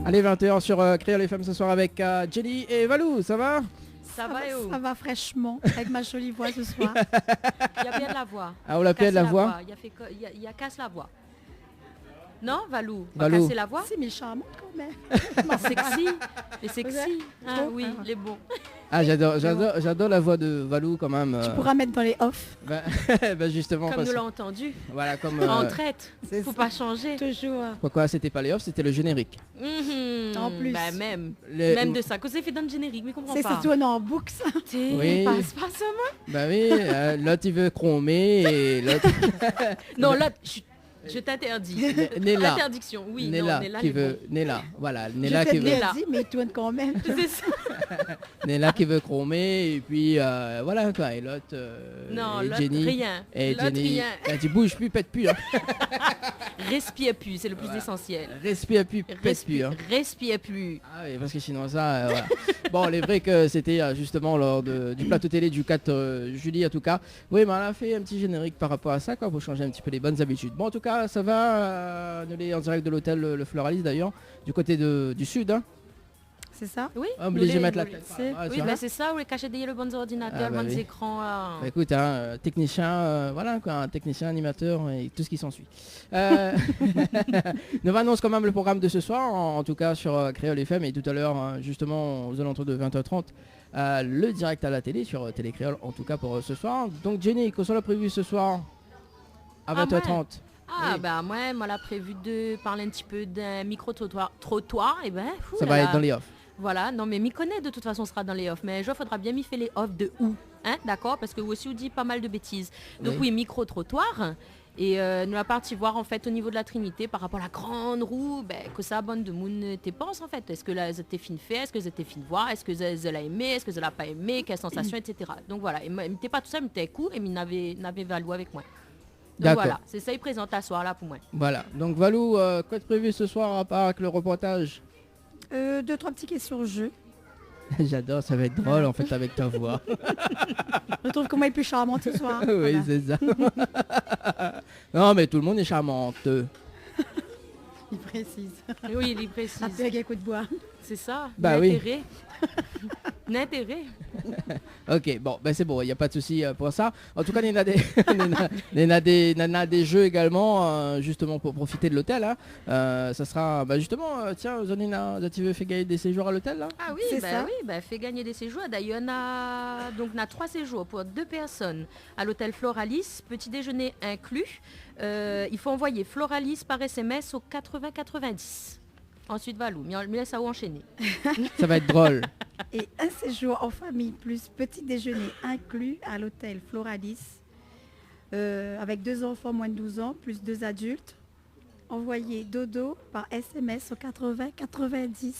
Allez, 21h sur Créole FM ce soir avec Jenny et Valou, ça va? Ça va et où? Ça va fraîchement, avec ma jolie voix ce soir. Il y a bien de la voix. Ah, on l'appelle la voix? Il y a casse la voix. Non, Valou? Valou. Casser la voix? C'est mais charmante quand même. Sexy. Les sexy. Ah Trop. oui, les bons. Ah, j'adore la voix de Valou quand même. Tu pourras mettre dans les off. Bah, bah justement, Comme parce- nous l'avons entendu. voilà, comme En traite. C'est Faut ça. pas changer. Toujours. pourquoi c'était pas les off, c'était le générique. En plus. Bah même. Le- Même de ça. Que c'est fait dans le générique, mais comprends C'est pas. ça tourne en boucle ça. Oui. Passe pas ça, moi. Bah oui, l'autre il veut chromer et l'autre Non, là, je t'interdis. Néla. Interdiction, oui. Néla non, Néla, qui les veut bons. Néla, voilà, Je Néla t'ai qui veut Néla. dit, mais il tourne quand même. C'est ça. Néla qui veut chromer et puis voilà quoi, et l'autre Non, et l'autre, Jenny rien. et L'autre, Jenny, rien. tu bouges plus, pète plus hein. Respire plus, c'est le plus essentiel. Respire plus, pète plus hein. Respire plus. Ah oui, parce que sinon ça, voilà. Bon, il est vrai que c'était justement lors du plateau télé du 4 juillet en tout cas. Oui, mais on a fait un petit générique par rapport à ça, quoi, pour changer un petit peu les bonnes habitudes. Bon, en tout cas, ça va. Nous sommes en direct de l'hôtel Le Floralis d'ailleurs, du côté du sud. Hein. C'est ça? Oui, Obligé de mettre la nous tête. les- Ah, oui, tiens. bah c'est ça, où les cachets derrière le bon ordinateur, Ah, bah le bon oui. écran. Bah, écoute, hein, technicien, voilà, quoi, un technicien, animateur et tout ce qui s'ensuit. Euh, nous annonce quand même le programme de ce soir, en tout cas sur Créole FM et tout à l'heure, justement, aux alentours de 20h30, le direct à la télé, sur Télé Créole, en tout cas pour ce soir. Donc Jenny, qu'est-ce qu'on a prévu ce soir à Ah, 20h30? Ah Oui. bah moi l'a prévu de parler un petit peu d'un micro-trottoir, et ben fou Ça là va là. être dans les off. Voilà, non mais m'y connaît de toute façon sera dans les off, mais je faudra bien m'y faire les off de où, hein, d'accord, parce que vous aussi vous dites pas mal de bêtises. Donc oui, micro-trottoir. Et nous la partie voir en fait au niveau de la Trinité par rapport à la grande roue, ben, que ça bonne de monde te pense en fait. Est-ce que là c'était fin fait, est-ce que c'était fin voir, est-ce que elle l'a aimé, est-ce que elle l'a pas aimé, quelle sensation, etc. Donc voilà, et m'était pas tout ça, m'était coup et n'avait valu avec moi. Donc D'accord. voilà, c'est ça il présente à soir là pour moi. Voilà, donc Valou, quoi de prévu ce soir à part avec le reportage? 2-3 petits questions jeu. J'adore, ça va être drôle en fait avec ta voix. Je trouve comment elle est plus charmante ce soir. Oui, Voilà. c'est ça. Non, mais tout le monde est charmante. Il précise. Oui, il est précis. Après avec un coup de bois. C'est ça, Bah oui. l'intérêt. L'intérêt. Ok, bon, ben c'est bon, il n'y a pas de souci pour ça. En tout cas, il y en a des, il y en a des jeux également, justement pour profiter de l'hôtel. Hein. Ça sera, bah, justement, tiens, Zonina, tu veux faire gagner des séjours à l'hôtel là? Ah oui, C'est bah ça. oui, bah fait gagner des séjours. D'ailleurs, on a 3 séjours pour 2 personnes à l'hôtel Floralis, petit déjeuner inclus. Il faut envoyer Floralis par SMS au 80-90. Ensuite, Valou, me laisse à enchaîner. Ça va être drôle. Et un séjour en famille plus petit déjeuner inclus à l'hôtel Floralis avec 2 enfants moins de 12 ans plus 2 adultes. Envoyez dodo par SMS au 80-90.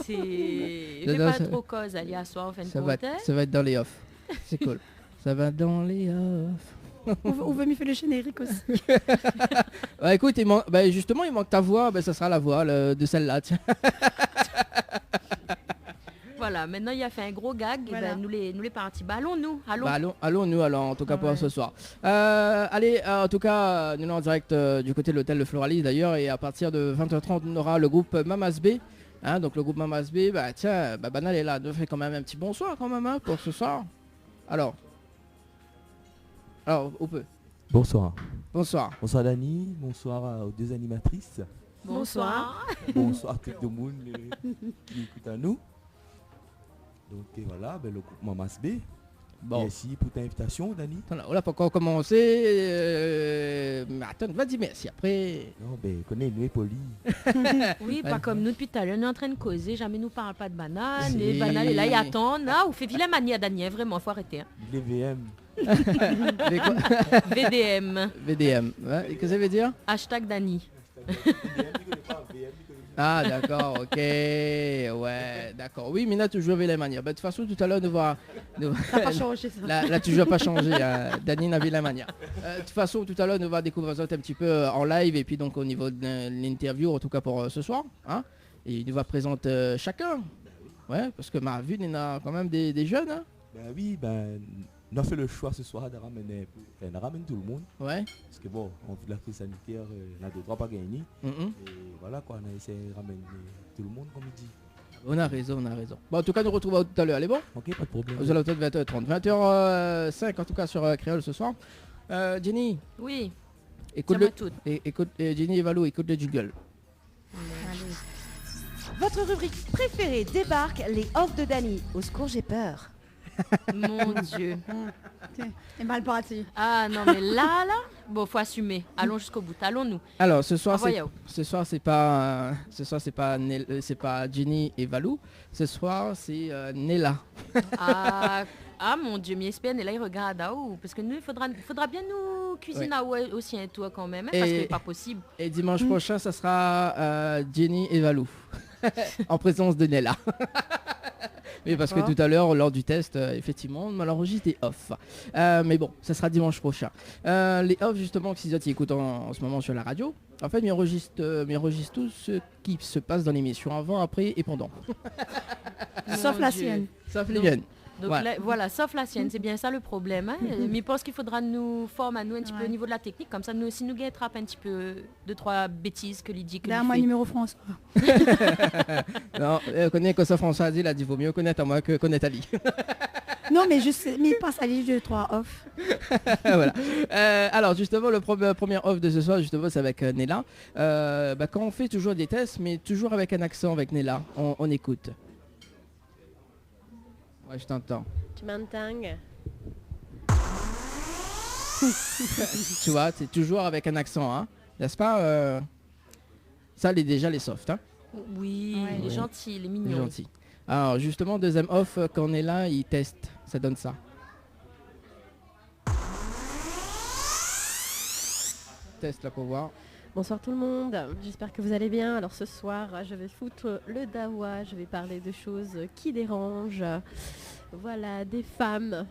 Fais Non, pas ça- trop cause, allez à soir en fin de Ça compte. va être dans les off. C'est cool. Ça va dans les off. On veut m'y faire le générique aussi. Bah écoute, justement, il manque ta voix. Bah, ça sera la voix de celle-là. Tiens. Voilà, maintenant il a fait un gros gag, Voilà. et ben, nous les partis. Bah allons-nous, allons. Bah, allons nous alors en tout cas Ah pour ouais. ce soir. Allez, en tout cas, nous sommes en direct du côté de l'hôtel Le Floralis d'ailleurs, et à partir de 20h30 on aura le groupe Mamas B. Hein, donc le groupe Mamas B, bah tiens, bah, Banal est là, nous fait quand même un petit bonsoir quand même hein, pour ce soir. Alors, on peut. Bonsoir. Bonsoir. Bonsoir Dani, bonsoir aux 2 animatrices. Bonsoir. Bonsoir tout le monde qui écoute à nous. Donc et voilà, ben, le groupe Mamas B. Bon, Merci pour ta invitation Dani. on n'a pas encore commencé. Mais attends, vas-y, merci. Après, Non, ben connais-nous et poli. Oui, pas Ouais. comme nous depuis tout à l'heure, on est en train de causer, jamais nous parle pas de banane, Si. les bananes, et là ils attendent. Ah, vous faites vilain mania Daniel, vraiment, faut arrêter. Hein. Les VM. les quoi VDM, VDM. Ouais, et qu'est-ce que ça veut dire? hashtag Dani. Ah d'accord, ok, ouais, d'accord. Oui, mais là tu joues avec la manière. Bah, de toute façon, tout à l'heure, Ça n'a pas changé ça. là tu joues pas changé, hein. Dani avait la manière. De toute façon, tout à l'heure, nous va découvrir ça un petit peu en live et puis donc au niveau de l'interview, en tout cas pour ce soir. Hein, et il nous va présenter chacun. Ouais, parce que ma vue, il y en a quand même des jeunes. Hein. Ben oui, ben on a fait le choix ce soir de ramener, tout le monde. Ouais. Parce que bon, en vue de la crise sanitaire, on a de droit pas gagner. Mhm. Et voilà quoi, on a essayé de ramener tout le monde comme il dit. On a raison, on a raison. Bon, en tout cas, nous retrouvons tout à l'heure. Allez, bon. Ok, pas de problème. Aux alentours de 20h30. 20h05 en tout cas sur Créole ce soir. Jenny, Oui, écoute tiens-moi le... toute. écoute, Jenny et Valou, écoute le jingle. Allez. Votre rubrique préférée débarque, les offs de Dany. Au secours, j'ai peur. Mon Dieu. C'est mal parti. Ah non, mais là, bon, faut assumer. Allons jusqu'au bout. Allons-nous. Alors ce soir, Envoyez. c'est pas Jenny et Valou. Ce soir, c'est Nella. Ah mon Dieu, mais espère, là, il regarde à où? Parce que nous, il faudra bien nous cuisiner à où aussi un tour quand même, hein, parce que c'est pas possible. Et dimanche prochain, ça sera Jenny et Valou. En présence de Nella. Mais parce que tout à l'heure, lors du test, effectivement, on l'enregistre des off. Mais bon, ça sera dimanche prochain. Les off, justement, que si ils écoutent en ce moment sur la radio, en fait, ils enregistrent tout ce qui se passe dans l'émission, avant, après et pendant. Sauf Mon la Dieu. sienne. Sauf les miennes. Donc Voilà. voilà, sauf la sienne, c'est bien ça le problème. Hein. Mais je pense qu'il faudra nous former à nous un petit peu au niveau de la technique, comme ça nous aussi nous attrape un petit peu 2-3 bêtises que Lydie que Là, lui moi, fait. numéro François. Non, connaît que ça François a dit, il a dit, vaut mieux connaître à moi que connaître Ali. Non, mais je sais, mais il passe à l'île 2, 3 off. Voilà. Alors justement, le premier off de ce soir, justement, c'est avec Nella. Quand on fait toujours des tests, mais toujours avec un accent avec Nella, on écoute. Ouais, je t'entends. Tu m'entends? Tu vois, c'est toujours avec un accent, hein, n'est-ce pas Ça, déjà les softs, hein, Oui, Ouais. il est Ouais. gentil, il est les mignon. gentils. Alors justement, deuxième off, quand on est là, il teste, ça donne ça. Test là pour voir. Bonsoir tout le monde, j'espère que vous allez bien. Alors ce soir, je vais foutre le dawa, je vais parler de choses qui dérangent. Voilà, des femmes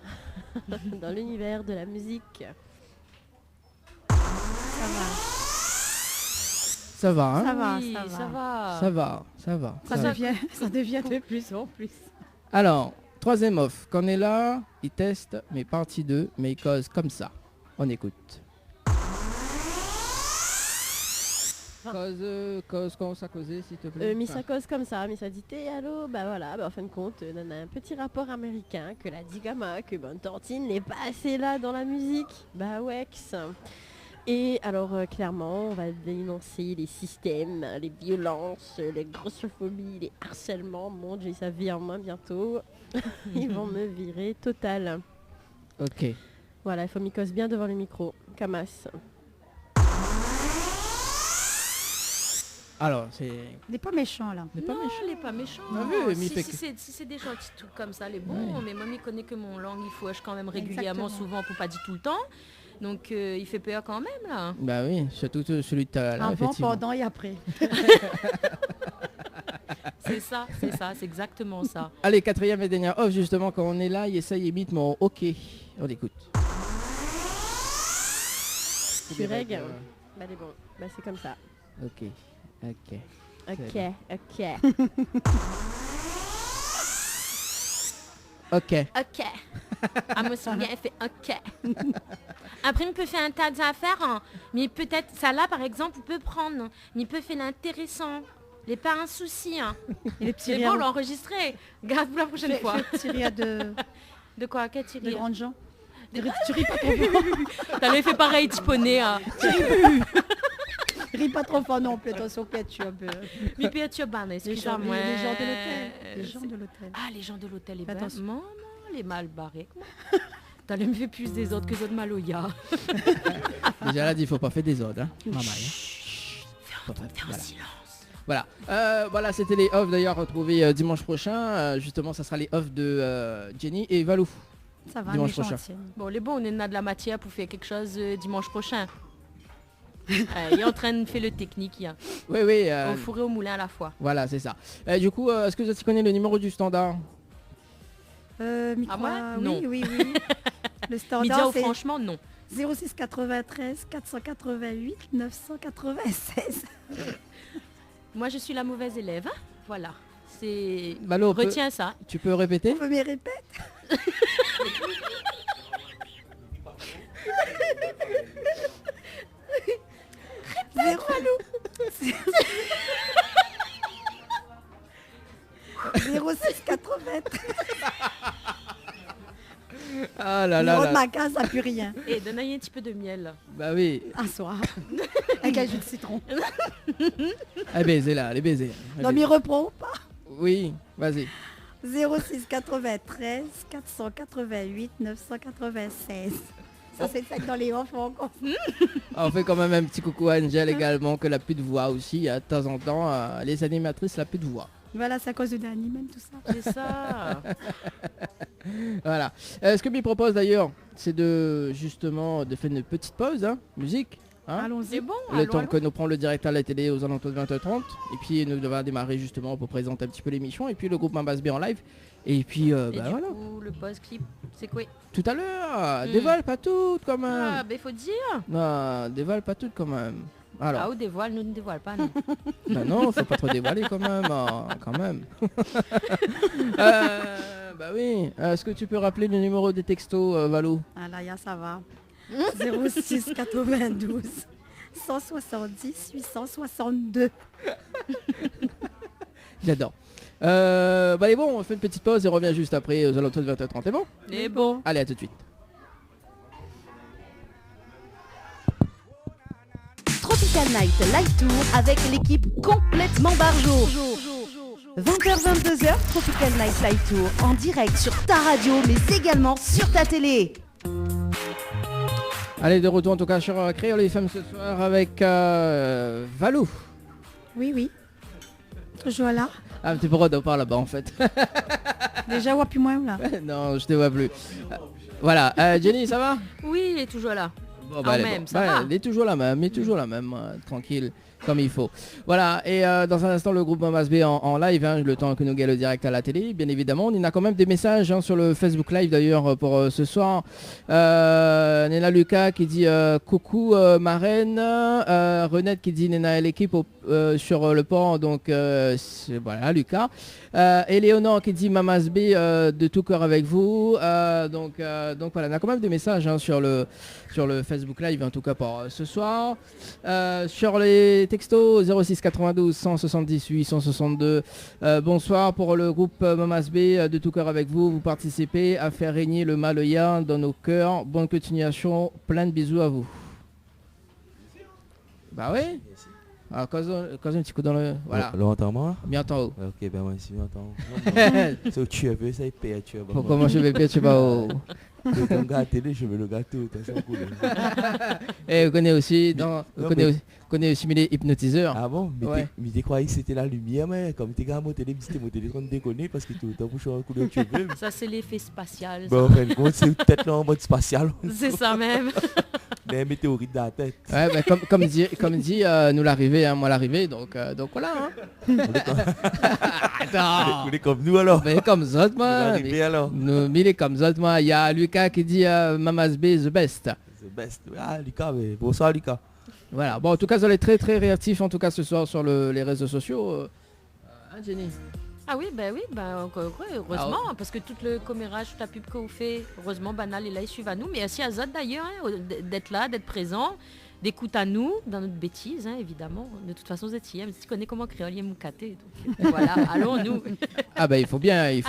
dans l'univers de la musique. Ça va. Ça va, hein Ça va, Oui, ça va. ça va. Ça va, ça va. Ça ça va. devient de plus en plus. Alors, troisième off, quand on est là, il teste, mais partie 2, mais il cause comme ça. On écoute. Cause, comment ça causait, s'il te plaît Mais ça cause comme ça, mais ça dit t'es allô, bah voilà, en fin de compte, on a un petit rapport américain que la Digama, que Bonne Tortine n'est pas assez là dans la musique. Bah wex. Et alors clairement, on va dénoncer les systèmes, les violences, les grossophobies, les harcèlements. Mon Dieu, ça vire moi bientôt. Ils vont me virer total. Ok. Voilà, il faut m'y cause bien devant le micro. Camas. Alors, c'est... Il n'est pas méchant, là. c'est pas Non, méchant. il est pas méchant. Ah oui, mais il fait que- Si c'est des gentils trucs comme ça, les bons. Ouais. Mais moi, il connaît que mon langue, il fouche quand même régulièrement, Exactement. souvent, pour pas dire tout le temps. Donc, il fait peur quand même, là. Bah oui, surtout celui de là, Avant, effectivement. pendant et après. C'est ça, c'est exactement ça. Allez, quatrième et dernière off, justement, quand on est là, il essaye imite mon ok. On écoute. Tu règles. Bah c'est bon, bah c'est comme ça. Ok, ok. Ok, ok. Ok. Ok. Ah, moi, c'est bien, elle fait ok. Après, il peut faire un tas d'affaires, hein. Mais peut-être, ça là, par exemple, il peut prendre. Mais il peut faire l'intéressant. Il n'est pas un souci, hein. Et les petits C'est rires. bon, l'enregistrer. Garde-vous la prochaine fois. Les petits rires de De quoi? Quel de tiré? grandes gens. Tu ris pas trop fort. T'avais fait pareil, Tiponé, hein. Ris pas trop fort non plus. Attention, que tu un peu. Mais puis, tu as Les gens, excuse-moi. les gens de l'hôtel. Les gens de l'hôtel. Ah, les gens de l'hôtel, les Fais attention. non, les mal barrés. T'allais me faire plus des autres que les autres maloya. Déjà là, il faut pas faire des ordres, hein. Maman, hein. Faut pas- Fais un voilà. silence. Voilà, voilà, c'était les offs d'ailleurs retrouvés dimanche prochain. Justement, ça sera les offs de Jenny et Valou. Ça va, Dimanche les gens prochain. tiennent. Bon, les bons, on a de la matière pour faire quelque chose dimanche prochain. Il est en train de faire le technique, il y a. Oui, oui. Au four et au moulin à la fois. Voilà, c'est ça. Du coup, est-ce que vous aussi connaissez le numéro du standard? Micro, Ah, moi oui, Non. oui, oui. Le Média, standard, c'est franchement, non. 06 93 488 996. Moi, je suis la mauvaise élève. Hein. Voilà. C'est... Malo, Retiens ça. tu peux répéter? On peut me répéter. Zéro. lettres. Ah là Numéro là de là. ma case, ça n'a plus rien. Et donne un petit peu de miel. Bah oui. Un soir. Avec un jus de citron. Les baisers là, les baisers. Non, mais reprend ou pas? Oui, vas-y. 06 93 488 996. Ça, c'est ça que dans les enfants encore. Ah, on fait quand même un petit coucou à Angel également, que la plus de voix aussi. De temps en temps, les animatrices, la plus de voix. Voilà, c'est à cause de Dani, même tout ça. C'est ça. Voilà. Ce que me propose d'ailleurs, c'est de justement de faire une petite pause, hein, musique. Hein, Allons-y. C'est bon. le allons, temps allons. que nous prend le direct à la télé aux alentours de 20h30. Et puis nous devons démarrer justement pour présenter un petit peu l'émission. Et puis le groupe Mambas B en live. Et puis Et bah, du voilà. coup, le post-clip, c'est quoi? Tout à l'heure, Hmm. dévoile pas toutes quand même. Ah, ben faut dire. Non, dévoile pas toutes quand même. Alors, Ah, ou dévoile, nous ne dévoile pas. Non. bah non, faut pas trop dévoiler quand même. Quand même. Bah oui. Est-ce que tu peux rappeler le numéro des textos, Valou? Ah là, ya, ça va. 06 92 170 862. J'adore. Bah allez bon, on fait une petite pause et on revient juste après aux alentours de 20h30. C'est bon? Et bon. Allez, à tout de suite. Tropical Night Live Tour avec l'équipe complètement barjo. 20h-22h, Tropical Night Live Tour en direct sur ta radio mais également sur ta télé. Allez, de retour en tout cas sur Créole FM ce soir avec Valou. Oui, oui. Toujours là. Ah, t'es pas de par là-bas en fait. Déjà, ou plus moins là. Non, je te vois plus. Voilà, Jenny, ça va? Oui, il est toujours là. Bon, Ah, elle est même, bon. ça va. Elle est toujours la même, tranquille, comme il faut. Voilà, et dans un instant, le groupe Mamas B en live, hein, le temps que nous gagnons le direct à la télé, bien évidemment. On a quand même des messages hein, sur le Facebook Live d'ailleurs pour ce soir. Néna Lucas qui dit coucou marraine, Renette qui dit Néna et l'équipe sur le port, donc voilà Lucas. Éléonore qui dit Mamas B de tout cœur avec vous. Donc voilà, on a quand même des messages hein, sur le Facebook Live en tout cas pour ce soir. Sur les textos 06 92 170 862. Bonsoir pour le groupe Mamas B de tout cœur avec vous. Vous participez à faire régner le Maloya dans nos cœurs. Bonne continuation, plein de bisous à vous. Bah oui. Alors, cause un petit coup dans le... Voilà, L'enterrement? bien en haut. Ok, ben moi aussi, j'entends. So, tu veux, ça y paye, tu veux. Pour comment je vais bien, tu vas au... Ton gars à télé, je veux le gâteau, t'as ça cool. Et vous connaissez aussi, connaissez aussi les hypnotiseurs. Ah bon? Ouais. Mais tu croyais que c'était la lumière, mais comme t'es gars, mon téléphone déconner parce que tout le temps, pour changer un coup de cheveux. Ça, c'est l'effet spatial. ça. Bon, en fin de compte, c'est peut-être là en mode spatial. C'est ça même. Mais météorite dans la tête. Ouais, bah, comme dit nous l'arrivée, hein, moi l'arrivée, donc voilà. Hein. Attends. Vous êtes comme nous alors. Mais comme ça, Vous moi. arrivez alors. Nous, il est comme ça, moi. Il y a Lucas qui dit Mamas B the best. C'est best. Ah, Lucas, mais bonsoir Lucas. Voilà. Bon, en tout cas, vous allez très très réactifs en tout cas ce soir sur les réseaux sociaux. Hein, Jenny? Ah oui, heureusement, parce que tout le commérage, toute la pub que vous faites, heureusement, Banal est là, il suit à nous. Mais aussi à Zod d'ailleurs, hein, d'être là, d'être présent, d'écoute à nous, dans notre bêtise, hein, évidemment. De toute façon, vous êtes hier, mais tu connais comment créole est moucaté. Voilà, allons-nous. Ah bah il faut bien, Oui.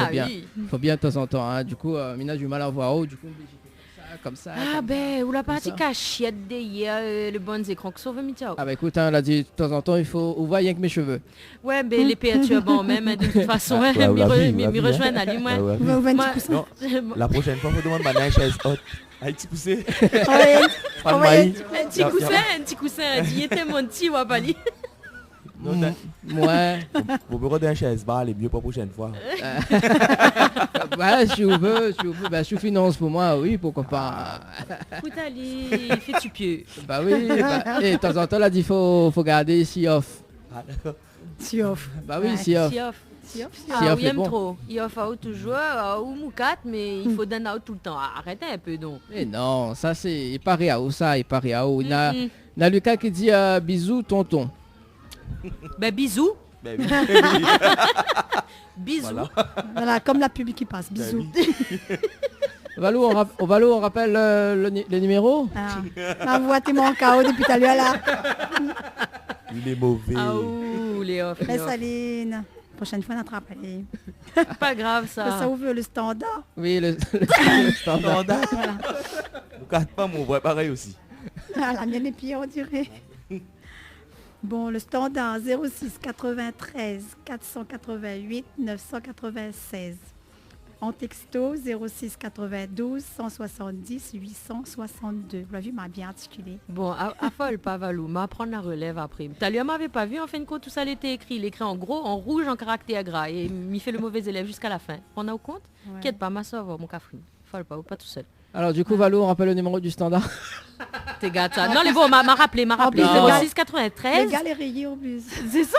il faut bien de temps en temps. Hein. Du coup, Mina, j'ai du mal à voir haut. Du coup, comme ça. Ah comme ben, ou la comme partie ça. cachette derrière le bon écran que sauve Mitiao. Ah bah écoute, hein, elle a dit de temps en temps, il faut ouvrir rien que mes cheveux. Ouais, ben les perturbants même, hein, de toute façon, Ah, ouais, m'y on l'a vu, m'y hein. rejoignent à lui, moi. Ah ouais. On va ouvrir un Moi- petit coussin. Non, la prochaine fois, faut demander à une chaise haute. Un petit coussin. Ouais. Pas de Ouais. maïs. Un petit coussin, elle dit, il était mon petit wapali. Non, non. Ouais. Vos bureaux d'un chaise bar, les mieux pour la prochaine fois. Bah, si vous veux, bah, sous finance pour moi, oui, pourquoi pas. Écoute, Ali, fais-tu pieux. Bah oui, bah, et de temps en temps, là, il faut garder si off. Ah, d'accord. Tu offres. Bah oui, Ouais. si off. Si off. Si offres. Si Ah, off oui, est aime bon. trop. Il off out toujours, ou moukat, mais il faut d'un out tout le temps. Ah, arrêtez un peu donc. Mais non, ça c'est pareil à haut, ça, et pareil à haut. Il y a Mhm. Lucas qui dit bisous, tonton. Ben bisous. Ben oui. Bisous. Voilà. Voilà, comme la pub qui passe. Ben Bisous. oui. Valou, on rappelle le numéro. Ah, envoie tes mon KO depuis tout à l'heure là. Il est mauvais. Ah ouh, les off. les Mais off. Saline. prochaine fois, on attrape. Allez. Pas grave ça. Ça ouvre le standard. Oui, le standard. Voilà. Vous ne pas mon voix pareil aussi. Ah, la mienne est pire, on dirait. Bon, le standard 06 93 488 996. En texto 06 92 170 862. Vous l'avez vu, m'a bien articulé. Bon, affole pas Valou, m'a prendre la relève après. Talia m'avait pas vu, en fin de compte, tout ça était écrit. Il écrit en gros, en rouge, en caractère gras. Et il fait le mauvais élève jusqu'à la fin. On a au compte? Ouais. Inquiète pas, ma soeur, mon café. Affole pas tout seul. Alors du coup, Valou, on rappelle le numéro du standard. T'es gâte ça. Non, les bons, m'a rappelé. Non. 06 93. Les gars, les rayés en plus. C'est ça.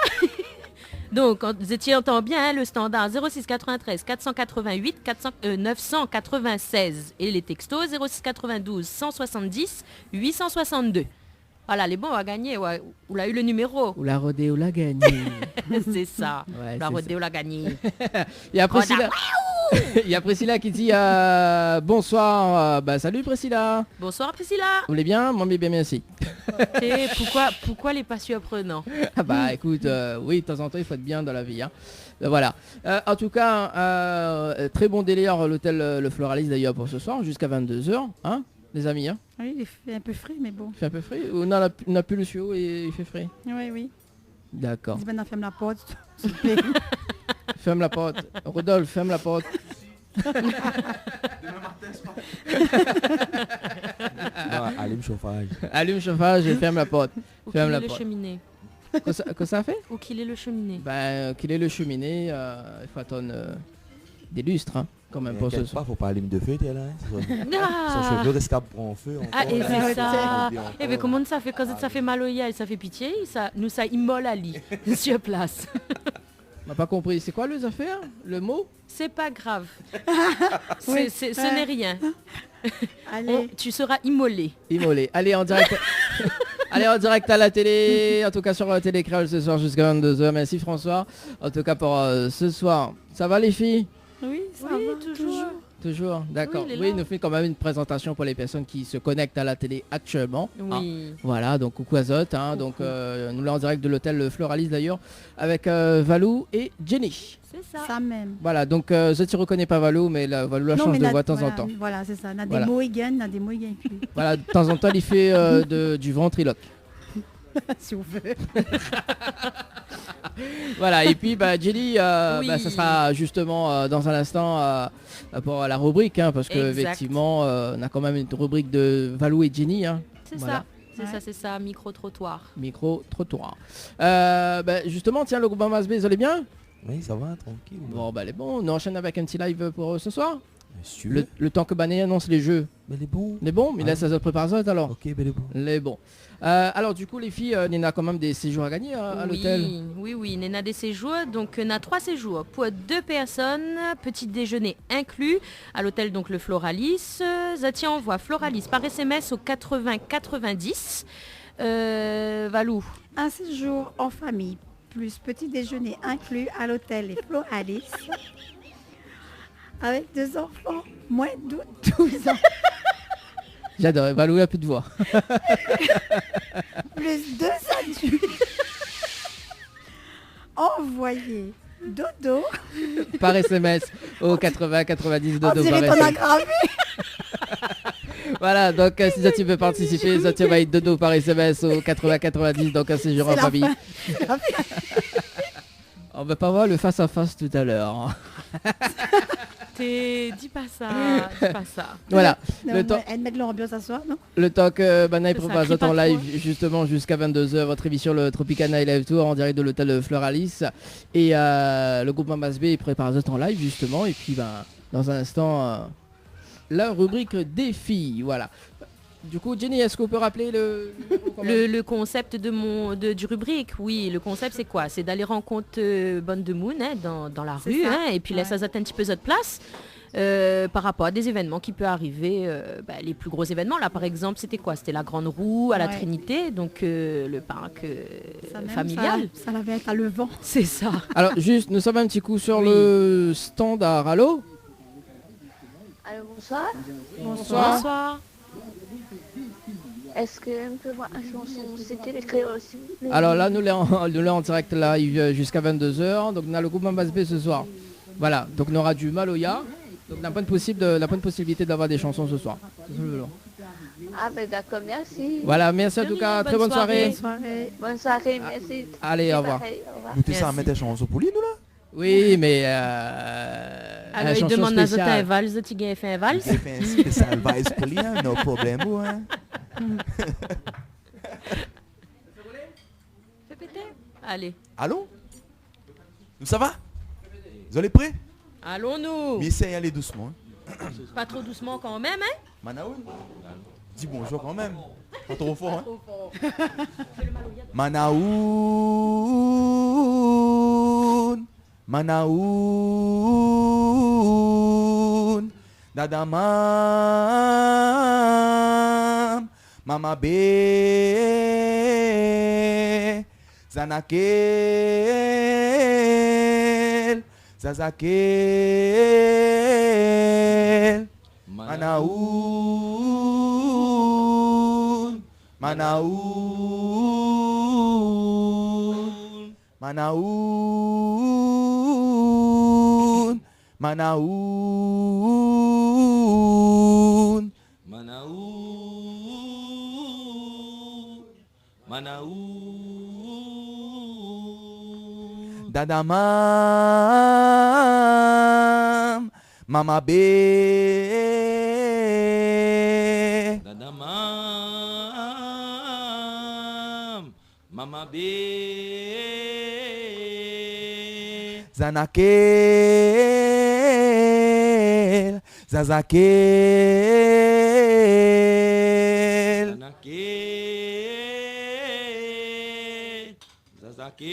Donc, quand vous étiez entend bien, hein, le standard 06 93 488 996 et les textos 06 92 170 862. Voilà, les bons, on a gagné. Ouais. On a eu le numéro. Ou la rodéo l'a gagné. C'est ça. Ouais, La c'est rodéo l'a gagné. Il y a Priscilla. Il y a Priscilla qui dit bonsoir. Salut Priscilla. Bonsoir Priscilla. Vous allez bien? Moi, bien merci. Et pourquoi les pas surprenants? Ah bah écoute, oui, de temps en temps, il faut être bien dans la vie. Hein. Voilà. En tout cas, très bon délire l'hôtel Le Floralis d'ailleurs pour ce soir, jusqu'à 22h, hein, les amis. Hein. Oui, il fait un peu frais, mais bon. Il fait un peu frais? Ou non, on n'a plus le tuyau et il fait frais? Oui. D'accord. Dis maintenant, ferme la porte, s'il te plaît. Ferme la porte. Rodolphe, ferme la porte. Non, allume le chauffage. Allume le chauffage et ferme la porte. Ou qu'il Ferme est la le porte. cheminée. Que ça a fait? Ou qu'il est le cheminée. Qu'il est le cheminée, il faut attendre des lustres, hein, quand même pour ce T'inquiète soir. pas, faut pas allumer de feu, t'es là. Hein. Son Ah, cheveu risque à prendre feu. ah, et c'est ça. Et Eh bien, comment ça fait? Quand ça fait mal au yeux, ça fait pitié. Ça immole à lit sur place. On n'a pas compris. C'est quoi les affaires? Le mot? C'est pas grave. Oui. Ce n'est rien. Allez. Tu seras immolé. Immolé. Allez en direct. Allez en direct à la télé, en tout cas sur la télé créole ce soir jusqu'à 22h. Merci François. En tout cas pour ce soir. Ça va les filles? Oui, ça Oui, va, toujours. Toujours, d'accord. Oui, il est Oui, là. il nous fait quand même une présentation pour les personnes qui se connectent à la télé actuellement. hein. Oui. Voilà, donc coucou Azot, hein, donc nous là en direct de l'hôtel Le Floralis d'ailleurs, avec Valou et Jenny. C'est ça. Ça même. Voilà, donc je ne reconnais pas Valou, mais Valou la change de voix de temps en temps. Voilà, c'est ça. On a Voilà. des Mohigan, on a des Mohigan inclus. Voilà, de temps en temps, il fait du ventriloque. Si on veut. Voilà, et puis Jenny, Oui. ça sera justement dans un instant pour la rubrique, hein, parce que Exact. effectivement, on a quand même une rubrique de Valou et Jenny. Hein, C'est voilà. ça. C'est ça, micro-trottoir. Micro-trottoir. Justement, tiens, le groupe Mamas B, vous allez bien? Oui, ça va, tranquille. Bon, elle est bon. On enchaîne avec un petit live pour ce soir. Monsieur. Le temps que Bané annonce les jeux. Mais les bons. Les bons, mais Ouais. là, ça se prépare ça alors. Ok, mais les bons. Les bons. Alors, du coup, les filles, Nina a quand même des séjours à gagner à l'hôtel. Oui, Nena des séjours. Donc, on a 3 séjours pour 2 personnes, petit déjeuner inclus, à l'hôtel donc le Floralis. Zatia envoie Floralis par SMS au 80 90. Valou. Un séjour en famille, plus petit déjeuner inclus à l'hôtel Les Floralis. Avec 2 enfants, moins de 12 ans. J'adore. Valou a plus de voix. Plus 2 adultes. Envoyez dodo. Par SMS au 80 90 On dodo par dirait qu'on a SMS. gravé. Voilà, donc si tu veux participer, tu vas être dodo par SMS au 80 90, donc un séjour en C'est la famille. fin. On va pas voir le face à face tout à l'heure. Dis pas ça. Voilà. Non, Le temps- Elle met de l'ambiance à soir, non? Le temps que Banaï C'est ça, propose crie pas en live trop. justement jusqu'à 22h, votre émission le Tropicana Night Live Tour en direct de l'hôtel Floralis. Et le groupe Mamas B prépare en live justement. Et puis dans un instant, la rubrique défi. Voilà. Du coup, Jenny, est-ce qu'on peut rappeler le numéro quand même? Le concept du rubrique, oui, le concept c'est quoi? C'est d'aller rencontrer Bonne de Moon dans la C'est rue, ça. hein, et puis laisser Ouais. un petit peu votre place par rapport à des événements qui peuvent arriver, les plus gros événements. Là par exemple, c'était quoi? C'était la Grande Roue à la Ouais. Trinité, donc le parc Ça même, familial. Ça l'avait être à Levant. C'est ça. Alors juste, nous sommes un petit coup sur Oui. le standard. Allô? Allô, bonsoir. Bonsoir. Bonsoir. Est-ce que peut voir la chanson C'était les créoles s'il vous plaît? Alors là, nous l'avons en direct live jusqu'à 22h. Donc on a le groupe Mambas B ce soir. Voilà, donc on aura du Maloya. Donc on n'a pas de possibilité d'avoir des chansons ce soir. Ah ben d'accord, merci. Voilà, merci en tout cas, très bonne soirée. Bonne soirée, merci. Allez, au revoir. Pareil, au revoir. Nous t'es ça à mettre des chansons pour lui, nous là? Oui, mais alors il demande à Zota un vals, Zoti gagne fait un vals. Il fait un spécial vice pour lui, hein, no problème, hein. Fais péter. Allez. Allô? Nous ça va? Vous allez prêts? Allons-nous. Mais essayez d'aller doucement. Hein. Pas trop doucement quand même, hein? Manaoun? Dis bonjour quand même. Pas trop fort, hein? Manaoun. Manaoun. Dadamam. Mama be. Zanakel. Zazakel. Manaoun. Manaoun. Manaoun. Manaoun. Manaoun. Manaoun. Dadamam. Mama be. Dadamam. Mama be. Zanakel. Zazakel. Zanakel. Zazakel.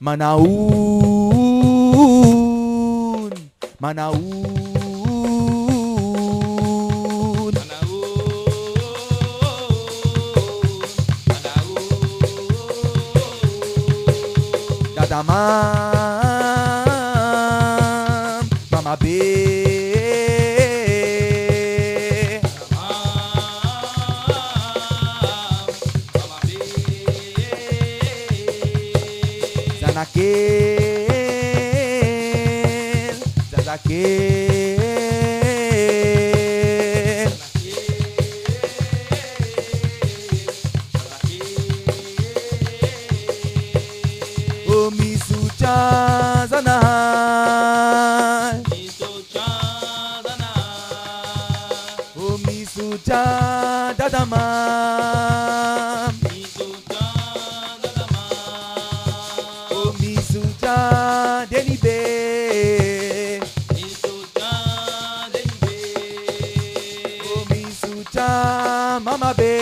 Manaoun. Manaoun. Dadamam. Mama be. Zanakel. Zazakel. Oh misucha zanahal. Oh misucha dadamam. Oh misucha denibe. Oh misucha mama be.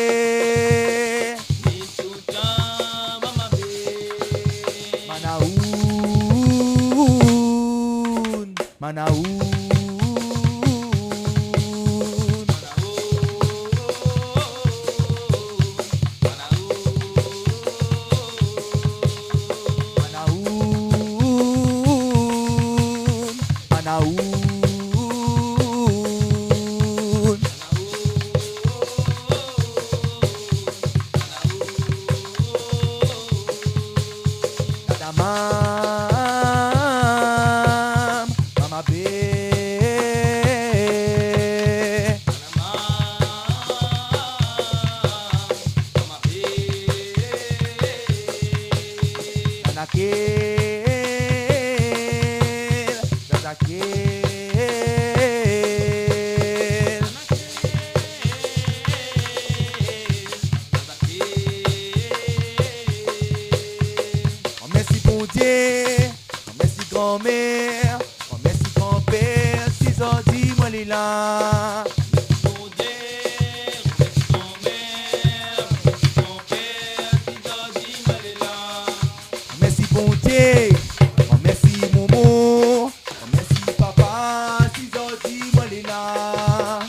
Manaoun. Manaoun. Manaoun. Manaoun. Dadamam. Mama be. Zanakel. Zazakel. Oh merci bon Dieu, oh merci grand-mère, oh merci grand-père, 6 ans dis-moi les là. Oh merci bon Dieu, oh merci Momo, oh merci papa, 6 ans dis-moi les là.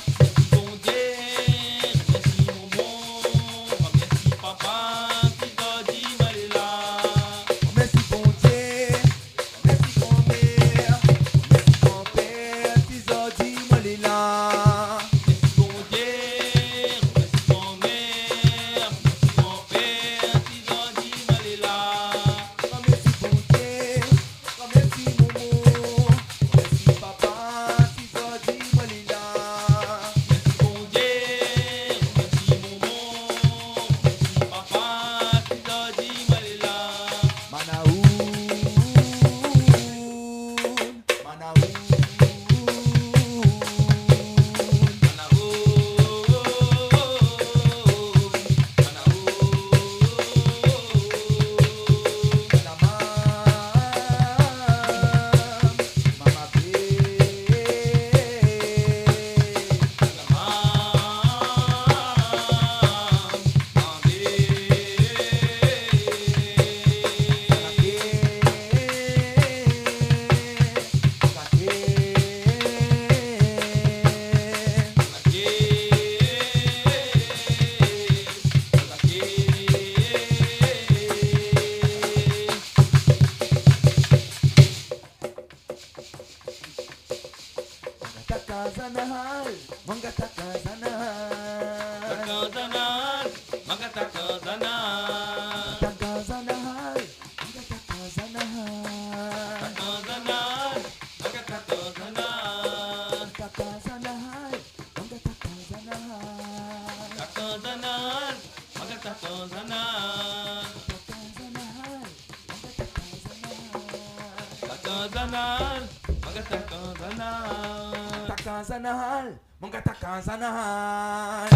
Oh merci bon Dieu, oh merci grand-mère, oh merci grand-père, 6 ans dis-moi les là. Takanzanahal, monga takanzanahal.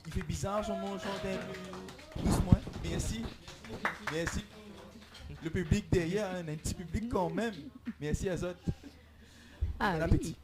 Il fait bizarre, son nom chantait doucement. Merci. Merci. Le public derrière, un petit public quand même. Merci à Zot. Ah Bon oui. appétit.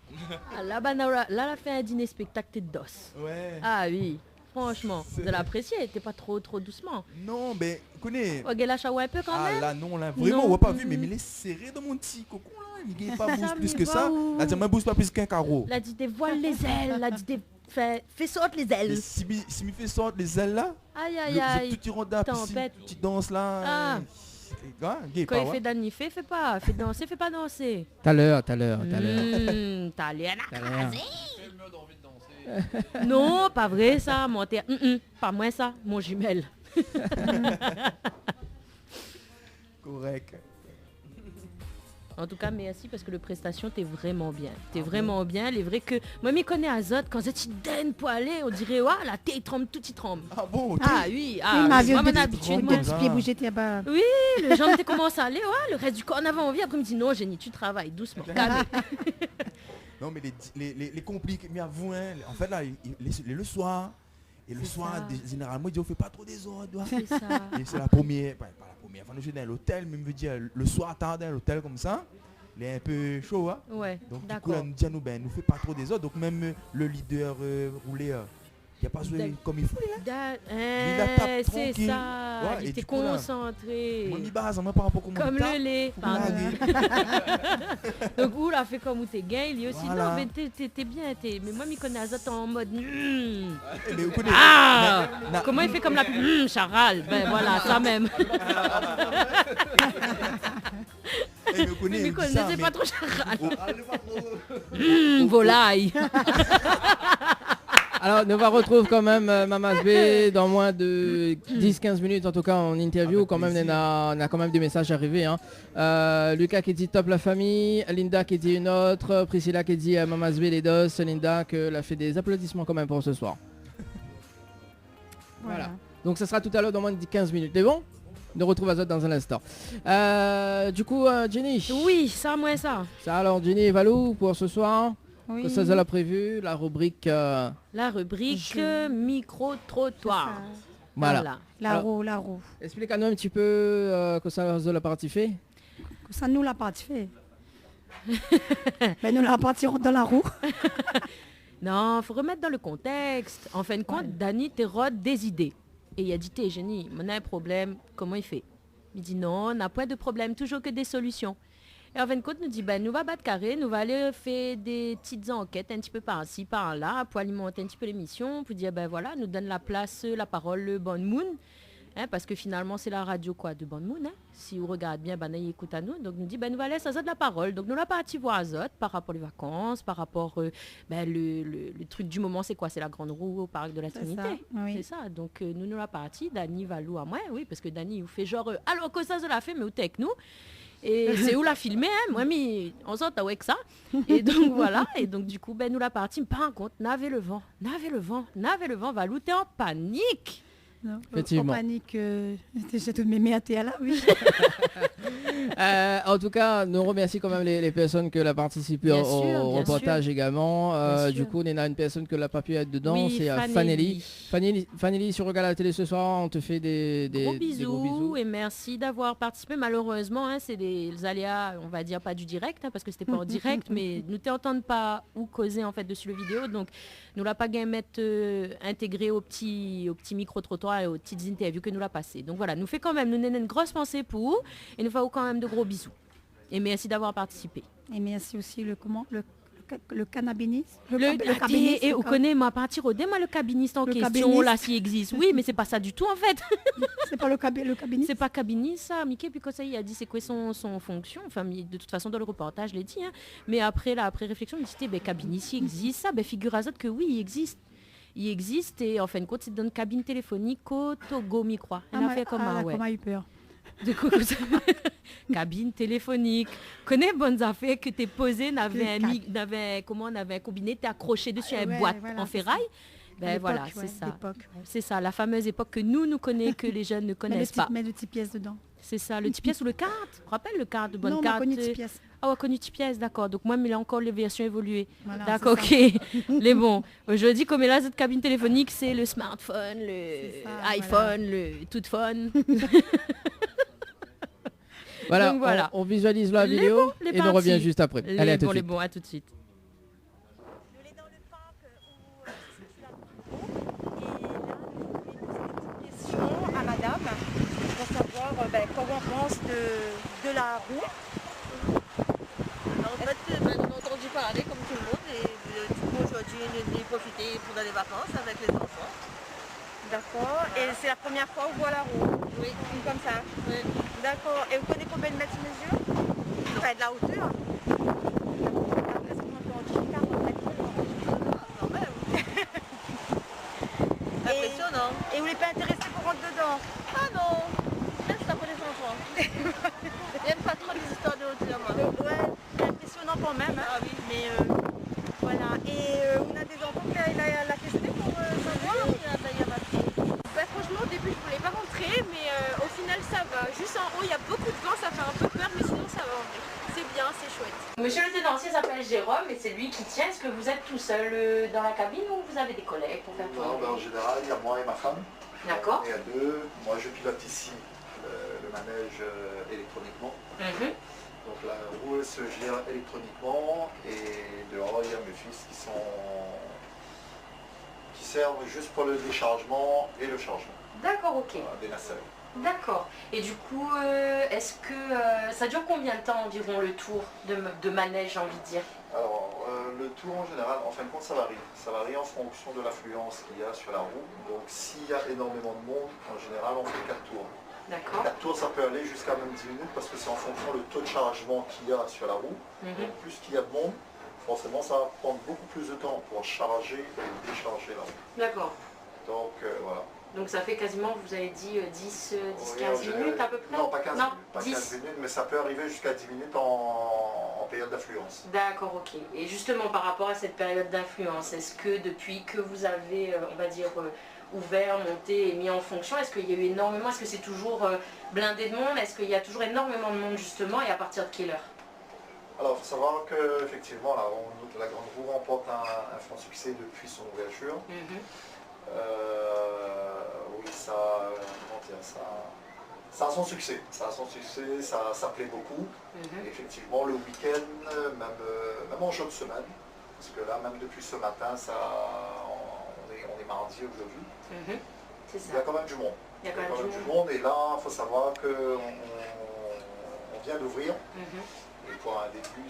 Ah, là, elle a fait un dîner spectacle tête d'os. Ouais. Ah oui, franchement, C'est- de l'apprécier, t'es pas trop doucement. Non, mais connais. Oh, la chawa un peu quand Ah même. là non, là vraiment Non. on va pas vu, mais il est serré dans mon petit cocon là. Il n'est pas Ça bouge me plus que va ça. où? Là, tu bouge pas plus qu'un carreau. Elle a dit dévoile les ailes, elle a dit fais sortir les Et ailes. si me fait sortir les ailes là, Aïe le aïe aïe. tout tirant de la piscine, Tempête. petite danse là. Ah. Gay, Quand pas, il ouais. fait Dani, fais pas. Fais danser, fais pas danser. Tout à l'heure. T'as l'air Tout à l'heure. Non, pas vrai ça, mon terre. Pas moi ça, mon jumelle. Correct. En tout cas, merci parce que le prestation, t'es vraiment bien. T'es vraiment bien. Il est vrai que moi, je connais Azot, quand c'est donne pour aller, on dirait, ouais, la tête, il tremble, tout il tremble. Ah bon, ok. Ah oui, Oui, ma vieux moi, mon de habitude, tremble. moi. petits pieds bouger, t'es bas. Oui, le jambe t'es commencé à aller, ouais, le reste du corps en avait envie. Après, il me dit, non, Génie, tu travailles doucement. Calme. Non, mais les compliqués, mais avoue, hein, en fait, là, le soir, et le C'est soir, ça. généralement, il dit, on fait pas trop des ordres. C'est ça. Et c'est la première, pas la première fois que je suis dans l'hôtel, mais je veux dire, le soir, tard dans l'hôtel comme ça, il est un peu chaud, hein. Ouais, Donc, du coup, d'accord. là, nous dit à nous, ben, nous fait pas trop des ordres. Donc, même le leader roulé, il a pas joué D'ac- comme il faut, là. Il la tape c'est tranquille. ça. Ouais, Il et était du coup, là, concentré. Moi, mi base, moi, par rapport à comment Comme il tape, le lait. faut Pardon. blaguer. Donc, ou là, fait comme où t'es gay, il est aussi. Voilà. Non, mais t'es bien. Mais moi, je connais Azot en mode. Eh, mais vous connaissez- Ah na- Comment il fait comme la pub Charal. Ben voilà, ça même. eh, mais vous connaissez Mais ça, connaissez mais- pas trop Charal. Oh, Volaille. Alors, nous va retrouver quand même Mamas B dans moins de 10-15 minutes, en tout cas en interview. Avec Quand même, plaisir. on a quand même des messages arrivés. Hein. Lucas qui dit top la famille, Linda qui dit une autre, Priscilla qui dit Mamas B les dos, Linda qu'elle a fait des applaudissements quand même pour ce soir. Voilà. Donc ça sera tout à l'heure dans moins de 15 minutes. C'est bon? On retrouve Azot dans un instant. Du coup, Jenny. Oui, ça, moi, ça. Ça alors, Jenny et Valou pour ce soir. Oui. Que ça, l'a prévu, la rubrique. La rubrique micro-trottoir. Voilà. La Alors- roue, la roue. Explique-nous un petit peu que ça l'a partie fait. Ça nous l'a pas fait. Mais nous la partirons dans la roue. Non, faut remettre dans le contexte. En fin de compte, Dani t'érode des idées. Et il a dit, t'es génie, on a un problème, comment il fait? Il dit, non, on n'a pas de problème, toujours que des solutions. Et en fin de compte, nous dit, ben, nous va battre carré, nous va aller faire des petites enquêtes un petit peu par-ci, par-là, pour alimenter un petit peu l'émission, pour dire, ben voilà, nous donne la place, la parole, le Bon Moon. Hein, parce que finalement, c'est la radio quoi de Bon Moon. Hein. Si vous regardez bien, ben, il écoute à nous. Donc, nous dit, ben, nous va laisser Azot la parole. Donc, nous l'a parti voir Azot par rapport aux vacances, par rapport ben, le truc du moment, c'est quoi? C'est la grande roue au parc de la C'est Trinité. ça, oui. C'est ça. Donc, nous l'a parti. Dani, Valou à moi. Oui, parce que Dani, il fait genre, alors que ça, je l'a fait, mais où t'es avec nous? Et c'est où la filmer, hein? Moi, on s'en avec ça. Et donc, voilà. Et donc, du coup, ben, nous l'a parti. Par contre, n'avez le vent, Valou, t'es en panique. Non, Effectivement. En panique, j'ai toutes mes méatés là, oui. En tout cas, nous remercions quand même les personnes qui ont participé Bien au sûr, bien reportage également. Bien Du sûr. coup, on a une personne qui n'a pas pu être dedans, Oui, c'est Fanelli. Fanelli, si tu regardes la télé ce soir, on te fait des Gros des bisous, gros bisous. et merci d'avoir participé. Malheureusement, hein, c'est des aléas, on va dire pas du direct, hein, parce que c'était pas en direct, mais nous t'entendons pas ou causer en fait dessus le vidéo, donc nous l'a pas gain mettre intégré au petit micro-trottoir et aux petites interviews que nous l'a passé. Donc voilà, nous fait quand même, nous n'avons une grosse pensée pour vous et nous faisons quand même de gros bisous. Et merci d'avoir participé. Et merci aussi le cannabiniste. Le cabiniste. et vous connaissez ma partie au moi le cabiniste en Le question cabiniste. là s'il existe. Oui, mais c'est pas ça du tout en fait. C'est pas le cabiniste. C'est pas cabiniste ça. Mickey puis quand ça il a dit c'est quoi son fonction. Enfin de toute façon dans le reportage je l'ai dit. Hein. Mais après réflexion il dit ben cabiniste il existe ça. Ben figure à que oui il existe. Il existe et en fin de compte c'est dans une cabine téléphonique au Togo mi crois. Elle a fait comme ouais. Comment a eu peur. De quoi cabine téléphonique. Connais bonnes affaires que t'es posé, n'avait un combiné, t'es accroché dessus à une boîte voilà, en ferraille. Ben voilà, c'est ça. C'est ça, la fameuse époque que nous connaissons, que les jeunes ne connaissent pas. Mais le petit pièce dedans. C'est ça, le petit pièce ou le carte. Rappelle le carte de bonne non, carte. Non, on a connu petit pièce. Ah, on a connu petit pièce, d'accord. Donc moi, mais là encore les versions évoluées. Voilà, d'accord, ok. Les bons. Aujourd'hui, comme là, cette cabine téléphonique, c'est le smartphone, iPhone, le tout phone. Voilà, donc, voilà. on visualise la vidéo et on revient juste après. Allez, à tout de suite. Les bons, à tout de suite. On est dans le parc où je suis là et là, je vais poser des questions à madame pour savoir comment on pense de la roue. En fait, on a entendu parler comme tout le monde et du coup aujourd'hui on est profité pour aller vacances avec les enfants. D'accord. Et c'est la première fois où on voit la roue. Oui. Comme ça. Oui. D'accord. Et vous connaissez combien de mètres de mesure? Enfin, de la hauteur. Est-ce qu'on peut en dire 40 mètres? Quand même. Impressionnant. Et vous n'êtes pas intéressé pour rentrer dedans? Ah non, laisse ça pour les enfants. J'aime pas trop les histoires de hauteur, moi. Ouais, c'est impressionnant quand même. Hein. Ah oui. Mais voilà. Et on a des enfants qui a la question pour savoir. Oui, il y a ma fille. Franchement, au début, je voulais pas rentrer, mais au final, ça va. Juste en haut, il y a beaucoup de vent, ça fait un peu peur, mais sinon, ça va en vrai. C'est bien, c'est chouette. Monsieur le tenancier s'appelle Jérôme et c'est lui qui tient. Est-ce que vous êtes tout seul dans la cabine ou vous avez des collègues pour faire tourner? Non, en général, il y a moi et ma femme. D'accord. Et à deux, moi je pilote ici le manège électroniquement. Donc la roue elle se gère électroniquement et dehors il y a mes fils qui servent juste pour le déchargement et le chargement. D'accord, ok. Des nacelles. D'accord. Et du coup, est-ce que ça dure combien de temps environ le tour de manège, j'ai envie de dire? Alors, le tour en général, en fin de compte, ça varie. Ça varie en fonction de l'affluence qu'il y a sur la roue. Donc, s'il y a énormément de monde, en général, on fait 4 tours. D'accord. 4 tours, ça peut aller jusqu'à même 10 minutes parce que c'est en fonction du taux de chargement qu'il y a sur la roue. Donc, plus qu'il y a de monde, forcément, ça va prendre beaucoup plus de temps pour charger et décharger la roue. D'accord. Donc, voilà. Donc ça fait quasiment, vous avez dit 10-15 Oui, minutes à peu près? Non, pas 15 minutes, pas 10. 15 minutes, mais ça peut arriver jusqu'à 10 minutes en période d'affluence. D'accord, ok. Et justement par rapport à cette période d'influence, est-ce que depuis que vous avez, on va dire, ouvert, monté et mis en fonction, est-ce qu'il y a eu énormément, est-ce que c'est toujours blindé de monde? Est-ce qu'il y a toujours énormément de monde justement et à partir de quelle heure? Alors, il faut savoir qu'effectivement, la Grande Roue remporte un franc succès depuis son ouverture. Oui, ça a son succès. Ça a son succès, ça plaît beaucoup. Et effectivement, le week-end, même en jour de semaine, parce que là, même depuis ce matin, on est mardi aujourd'hui. Il y a quand même du monde. Il y a quand même du monde. Et là, il faut savoir qu'on vient d'ouvrir. Et pour un début,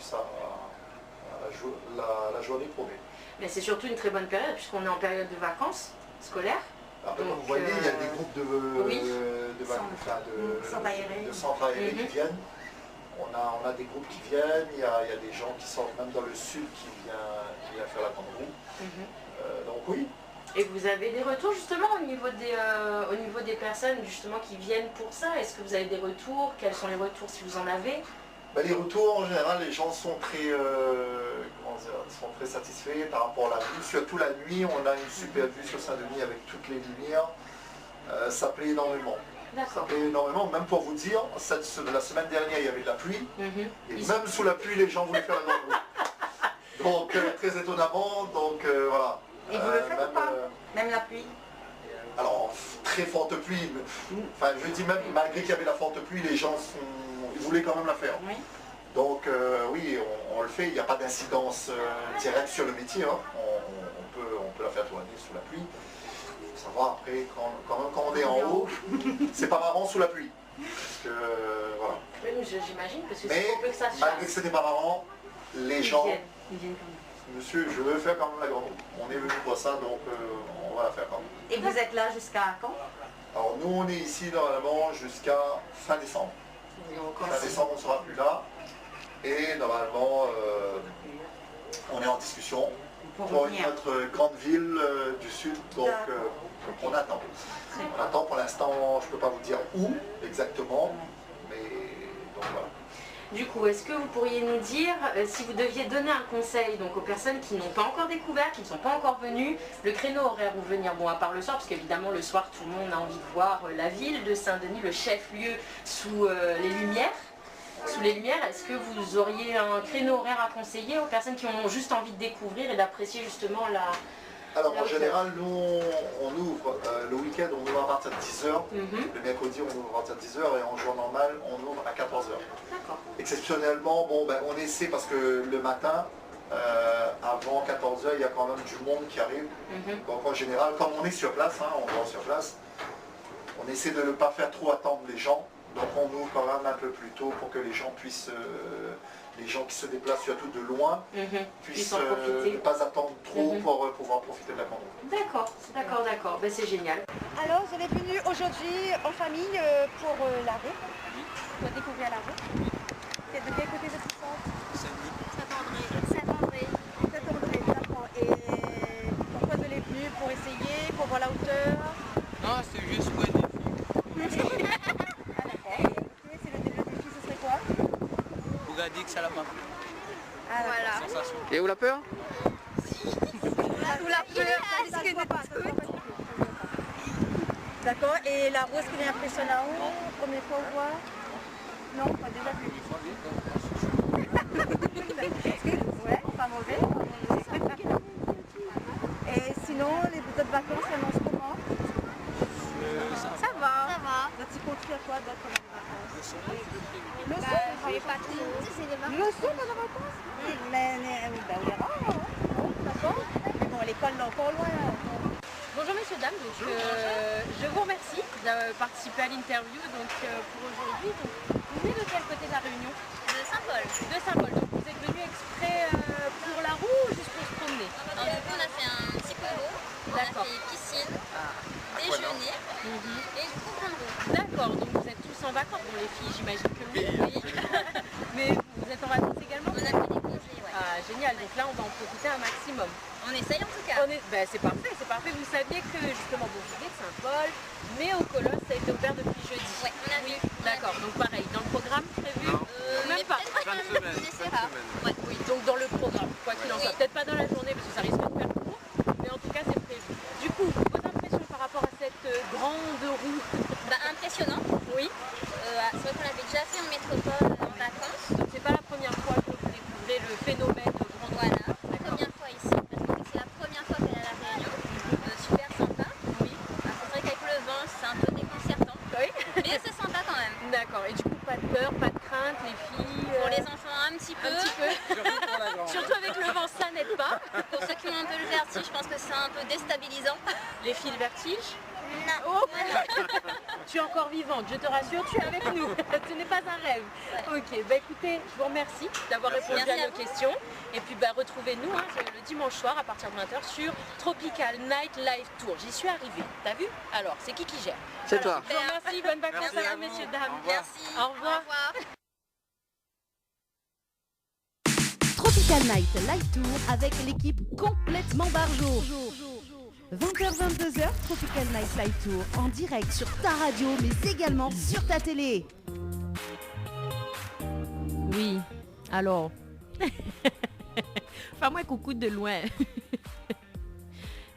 la journée promet. Mais c'est surtout une très bonne période puisqu'on est en période de vacances scolaires. Après, vous voyez, il y a des groupes de centres aérés qui viennent. On a des groupes qui viennent, il y a des gens qui sortent même dans le sud qui viennent faire la Grande Roue. Donc oui. Et vous avez des retours justement au niveau des personnes justement qui viennent pour ça? Est-ce que vous avez des retours? Quels sont les retours si vous en avez? Les retours en général, les gens sont très satisfaits par rapport à la vue. Surtout la nuit, on a une super vue sur Saint-Denis avec toutes les lumières. Ça plaît énormément. Ça plaît énormément, même pour vous dire, la semaine dernière il y avait de la pluie, et même sous la pluie les gens voulaient faire la grande roue. Donc très étonnamment, donc voilà. Et vous le faites ou pas même la pluie? Alors très forte pluie, enfin je dis même malgré qu'il y avait la forte pluie, les gens ils voulaient quand même la faire. Oui. Donc oui, on le fait, il n'y a pas d'incidence directe sur le métier, hein. On peut la faire tourner sous la pluie. Savoir après, quand on est en haut, c'est pas marrant sous la pluie. Parce que, voilà. Oui, j'imagine, parce que mais c'est peu que ça se malgré que c'était pas marrant, les gens, ils viennent quand même. Monsieur, je veux faire quand même la grande roue. On est venu pour ça, donc on va la faire quand même. Et vous êtes là jusqu'à quand? Alors nous, on est ici normalement jusqu'à fin décembre. Fin décembre, on ne sera plus là. Et normalement, on est en discussion pour notre grande ville du sud, donc on attend. On attend pour l'instant, je ne peux pas vous dire où exactement, mais donc voilà. Du coup, est-ce que vous pourriez nous dire, si vous deviez donner un conseil donc, aux personnes qui n'ont pas encore découvert, qui ne sont pas encore venues, le créneau horaire où venir, bon à part le soir, parce qu'évidemment le soir tout le monde a envie de voir la ville de Saint-Denis, le chef-lieu sous les lumières. Sous les lumières, est-ce que vous auriez un créneau horaire à conseiller aux personnes qui ont juste envie de découvrir et d'apprécier justement la... Alors en général, nous on ouvre le week-end, on ouvre à partir de 10h. Le mercredi, on ouvre à partir de 10h et en jour normal, on ouvre à 14h. D'accord. Exceptionnellement, bon, on essaie parce que le matin, avant 14h, il y a quand même du monde qui arrive. Donc en général, comme on est sur place, hein, on vend sur place, on essaie de ne pas faire trop attendre les gens. Donc on ouvre quand même un peu plus tôt pour que les gens puissent, les gens qui se déplacent surtout de loin, puissent ne pas attendre trop pour pouvoir profiter de la grande roue. D'accord, ben, c'est génial. Alors je suis venue aujourd'hui en famille pour la roue, pour découvrir la roue. C'est de quel côté de Saint-André? Saint-André, d'accord. Et pourquoi vous êtes venue? Pour essayer, pour voir la hauteur? Non, c'est juste pour aider les filles. Dit que ça l'a pas plu. Voilà. Et où la peur? Où la peur, ça se voit pas. D'accord, et la roue, est-ce qu'elle est impressionnante? Première fois au voir? Non, pas déjà vu. Ouais, pas mauvais. Et sinon, les autres vacances, ça annonce comment? Ça va. Vous avez construit à quoi d'autre pendant les vacances? Le son, je voyais pas tout. Le son pendant les vacances? Mais on verra. D'accord. Mais bon, l'école est encore loin. Bonjour messieurs, dames, donc, je vous remercie d'avoir participé à l'interview pour aujourd'hui. Vous venez de quel côté de la Réunion? De Saint-Paul. De Saint-Paul, donc vous êtes venu exprès pour la roue ou juste pour se promener? Alors du coup on a fait un petit combo, on a fait piscine, déjeuner et du coup grande roue. D'accord, donc vous êtes tous en vacances, bon les filles j'imagine que oui. Mais vous êtes en vacances également? On a fait des congés, ouais. Ah génial, donc là on va en profiter un maximum. On essaye en tout cas. C'est parfait, c'est parfait. Vous saviez que justement, vous venez de Saint-Paul, mais au Colosse, ça a été ouvert depuis jeudi. Ouais, on a vu. D'accord, donc pareil, dans le programme prévu, même pas. On essaiera. Ouais, oui, donc dans le programme, quoi qu'il en soit. Peut-être pas dans la journée parce que ça risque de faire court, mais en tout cas c'est prévu. Du coup, vos impressions par rapport à cette grande roue? Impressionnant. Oui. C'est vrai qu'on l'avait déjà fait en métropole en vacances. Donc c'est pas la première fois que vous découvrez le phénomène de grande roue. Voilà, première fois ici. C'est la première fois qu'elle est à la Réunion, super sympa. Oui. C'est vrai qu'avec le vent c'est un peu déconcertant, mais c'est sympa quand même. D'accord, et du coup pas de peur, pas de crainte, les filles Pour les enfants un petit peu. Surtout avec le vent ça n'aide pas. Pour ceux qui ont un peu le vertige, je pense que c'est un peu déstabilisant. Les filles le vertige? Non. Oh. Tu es encore vivante, je te rassure, tu es avec nous. Ce n'est pas un rêve. Ouais. Ok, bah écoutez, je vous remercie d'avoir répondu à nos questions. Et puis retrouvez-nous le dimanche soir à partir de 20h sur Tropical Night Live Tour. J'y suis arrivée, t'as vu? Alors, c'est qui gère? C'est toi. Je vous remercie, bonnes vacances à vous, messieurs, dames. Merci. Au revoir. Tropical Night Live Tour avec l'équipe complètement barjo. 20h-22h, Tropical Night Live Tour en direct sur ta radio mais également sur ta télé. Oui, alors, fais-moi coucou de loin.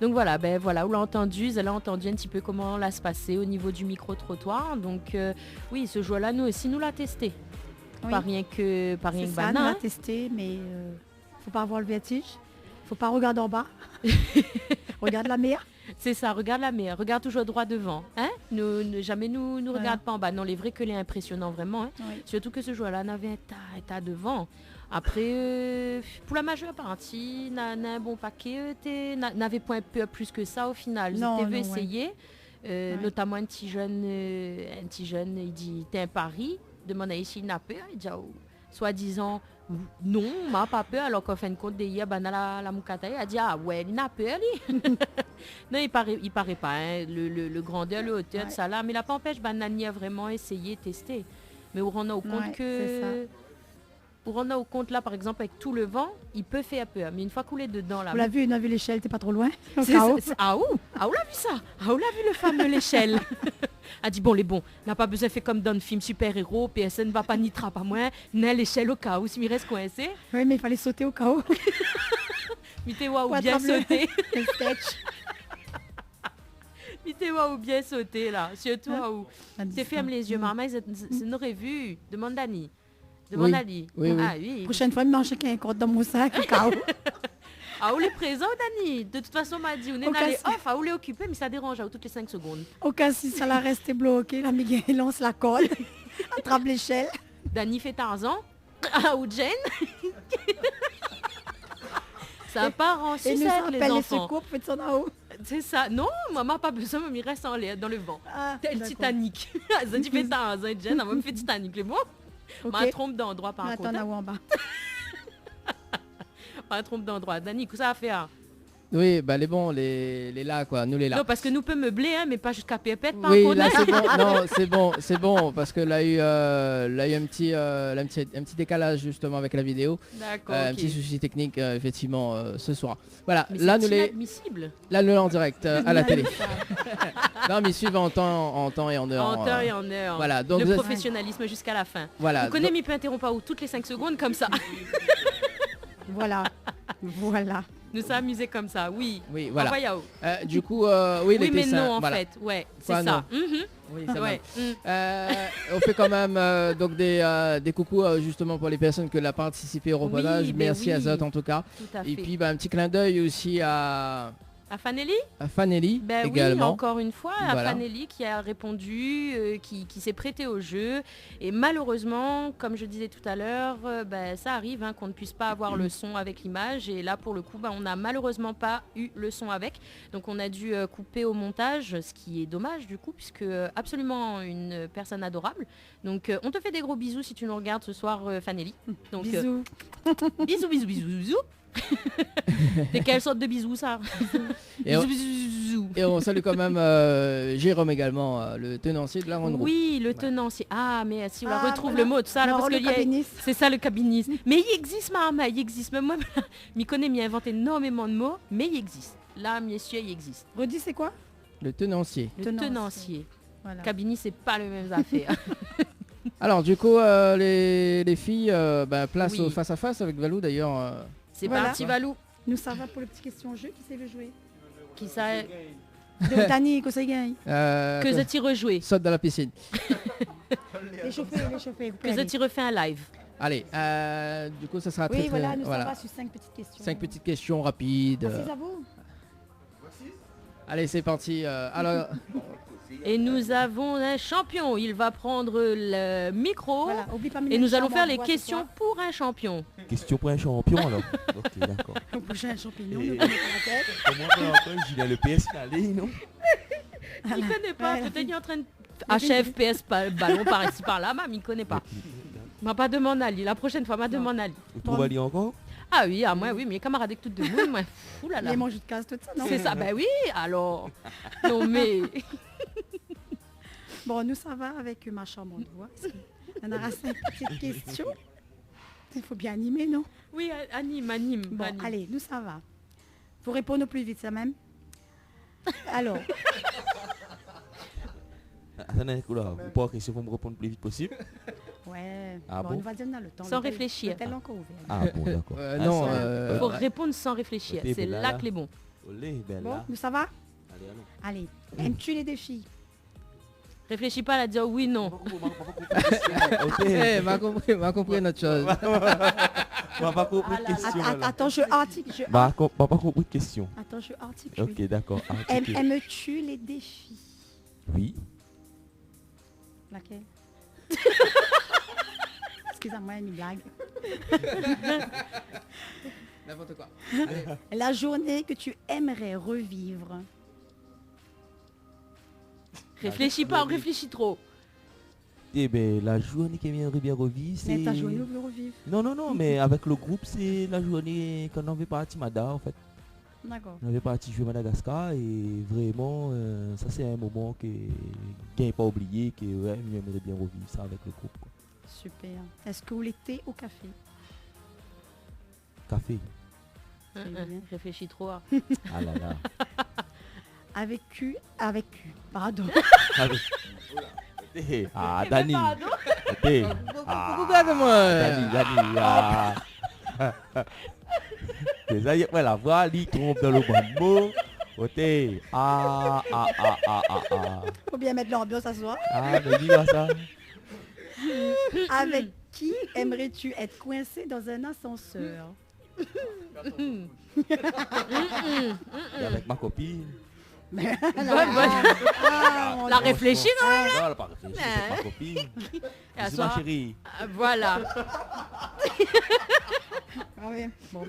Donc voilà, voilà, on l'a entendu, elle a entendu un petit peu comment là se passait au niveau du micro-trottoir. Donc oui, ce joueur-là, nous aussi, nous l'a testé. Oui. Pas rien que C'est ça, banane. on l'a testé, mais faut pas avoir le vertige. Faut pas regarder en bas. Regarde la mer. C'est ça, regarde la mer, regarde toujours droit devant. Hein? Jamais nous regarde pas en bas. Non, les vrais que les impressionnant vraiment. Hein? Oui. Surtout que ce joueur-là n'avait un tas devant. Après, pour la majeure partie, n'a un bon paquet, n'avait pas un peu plus que ça au final. Non, Ils non, essayer, notamment un petit jeune, il dit, t'es un pari, demande à ici, il n'a peur, il dit, soi-disant, non, m'a pas peur, alors qu'en fin de compte, hier, la moukata, il a dit, ah ouais, il n'a peur, lui. Non, il paraît pas, hein, le grandeur, le hauteur de ça là, mais là, pas empêche, Banani a vraiment essayé, testé. Mais on rend au compte que... Pour rendre au compte là, par exemple, avec tout le vent, il peut faire peur. Mais une fois qu'on est dedans là... On l'a vu, on a vu l'échelle, t'es pas trop loin. Ah où on l'a vu ça. Ah où l'a vu le fameux l'échelle. A dit bon, les bons, n'a pas besoin de faire comme dans le film super-héros, PSN ne va pas ni trappe à moi, n'a l'échelle au cas où, si il reste coincé. Oui, mais il fallait sauter au cas où. Mettez-moi ou bien sauter. Mettez-moi ou bien sauter là. Surtout où... Tu fermes les yeux, maman, c'est n'aurait vu. Demande Dani. Demande à lui. Oui. Ah, oui. Prochaine fois, il mange chacun un crotte dans mon sac au cas où. Ah, où les présents, Dani. De toute façon, m'a dit, on est allé off, ah, où les occupé, mais ça dérange toutes les 5 secondes. Au cas si ça la reste bloqué, la Miguel lance la corde, attrape l'échelle. Dani fait Tarzan. Ah, ou Jen. Ça part en sucette, les enfants. Les secours, faites ça en haut. C'est ça. Non, maman pas besoin, mais il reste en l'air, dans le vent. Tel Titanic. Ça dit fait Tarzan et Jen, elle me fait Titanic, les bons. Ma trompe d'endroit par contre. Attends, en bas. Ma trompe d'endroit. Dani, qu'est-ce que ça a fait hein? Oui, les bons, les là quoi, nous les là. Non, parce que nous peut meubler, hein, mais pas jusqu'à pépette. Oui, là c'est bon. Non, c'est bon, parce que là il y a eu un petit décalage justement avec la vidéo. D'accord. Un petit souci technique effectivement ce soir. Voilà, mais là nous inadmissible. Là nous en direct à la télé. Non, mais suivre en temps et en heure. En temps et en heure. Voilà, donc le professionnalisme jusqu'à la fin. Voilà. Vous connaissez, mais peut interrompre pas toutes les 5 secondes comme ça. Voilà. Nous sommes amusés comme ça, oui. Oui, voilà. Du coup, oui, mais non, en fait, ouais, c'est ça. Oui, on fait quand même donc des coucous justement pour les personnes qui ont participé au reportage. Merci à Zot en tout cas. Et puis un petit clin d'œil aussi à Fanelli également. Oui, encore une fois, à Fanelli qui a répondu, qui s'est prêté au jeu. Et malheureusement, comme je disais tout à l'heure, ça arrive qu'on ne puisse pas avoir le son avec l'image. Et là, pour le coup, on n'a malheureusement pas eu le son avec. Donc on a dû couper au montage, ce qui est dommage du coup, puisque absolument une personne adorable. Donc on te fait des gros bisous si tu nous regardes ce soir, Fanelli. Donc, bisous. Bisous. Et quelle sorte de bisous ça? Et on salue quand même Jérôme également, le tenancier de la Ronde. Oui, le tenancier. Ah, mais si on retrouve le mot de ça, là, parce que c'est ça le cabinisme. Mais il existe, maman, il existe. Même moi, m'y connais, m'y invente énormément de mots, mais il existe. Là, messieurs, il existe. Redis, c'est quoi? Le tenancier. Le tenancier. Voilà. Cabiniste, c'est pas le même affaire. Alors, du coup, les filles, place au face-à-face avec Valou d'ailleurs. C'est parti, Valou. Nous, ça va pour le petit question-jeu. Qui sait le jouer? Qui ça? Dani, que ça gagne. Que ça tire rejouer. Saute dans la piscine. L'échauffer. Que ça tire refait un live. Allez, du coup, ça sera très, voilà, nous ça va sur 5 petites questions. 5 petites questions rapides. Merci à vous. Allez, c'est parti. Alors... Et nous avons un champion. Il va prendre le micro. Voilà, et nous allons faire les questions pour un champion. Question pour un champion alors. Ok, d'accord. Au prochain champignon. Comment il a le PS allé, non? Il connaît pas. Peut-être qu'il est en train de... HF, PS, ballon par ici par là, mais il connaît pas. M'a pas demandé à lui. La prochaine fois, m'a demandé à lui. Vous trouvez Ali encore? Ah oui, à moi, oui, mais camarades avec tout de monde, moi. Oulala. Les manches de casse, tout ça, non? C'est ça, oui, alors. Non, mais... Bon, nous, ça va avec ma chambre de voix. On aura 5 petites questions. Il faut bien animer, non? Oui, anime. Bon, allez, nous, ça va. Faut répondre au plus vite, ça même. Alors. Attendez, vous pouvez question pour me répondre le plus vite possible? Ouais. Ah bon, on va dire dans le temps. Sans réfléchir. Encore ouvert. Ah bon, d'accord. Non, faut répondre sans réfléchir. C'est là que les bons. Olé, belle Bon, là. nous ça va? Allez, allons. Allez, aimes-tu les défis? Réfléchis pas à la dire oui, non. M'a compris notre chose. On va pas compris de question. Attends, je articule. Bah, on va pas compris de question. Attends, je articule. Ok, d'accord. articule. Aimes-tu les défis? Oui. Laquelle? Excusez-moi, une blague. N'importe quoi. La journée que tu aimerais revivre. Réfléchis pas, on réfléchit trop. Eh ben, la journée qui vient bien revivre, c'est... Mais ta journée où veut revivre. Non, mais avec le groupe, c'est la journée qu'on avait parti Mada, en fait. D'accord. On avait parti jouer Madagascar et vraiment, ça c'est un moment que je n'ai pas oublié, que ouais, j'aimerais bien revivre ça avec le groupe. Quoi. Super. Est-ce que vous voulez thé ou café? Café. Réfléchis trop. Ah là là. Avec Q, pardon. Ah, Dani. Pourquoi de moi? Dani. Ça y est, la voix, il trompe dans le bon mot. Faut bien mettre l'ambiance à soi. Ah, mais dis-moi ça. Avec qui aimerais-tu être coincé dans un ascenseur? Et avec ma copine. La réfléchie, non? Non, elle n'a pas réfléchi, c'est ma copine. C'est ma chérie. Voilà. Ah oui, bon.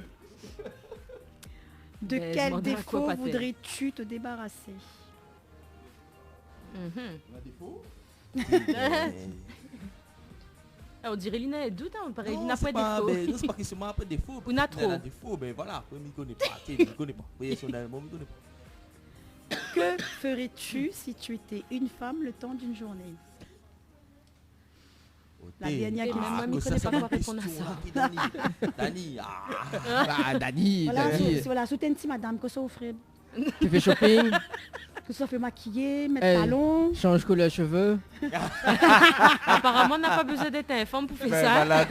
De quel défaut voudrais-tu te débarrasser? On dirait Lina est doute, on paraît Non, Lina c'est pas pas, défaut. non, c'est pas question de pas défaut. On a trop. Défaut, mais voilà, je ne connais pas. Je ne connais pas. Personnellement, je ne connais pas. Que ferais-tu si tu étais une femme le temps d'une journée? La dernière qui Moi, je ne connais pas quoi répondre à ça. Dani. Dani. Voilà, soutien de madame, que ça offre. Tu fais shopping? Que ça fait maquiller, mettre talons. Change couleur cheveux. Apparemment, on n'a pas besoin d'être un femme pour faire ça. Voilà,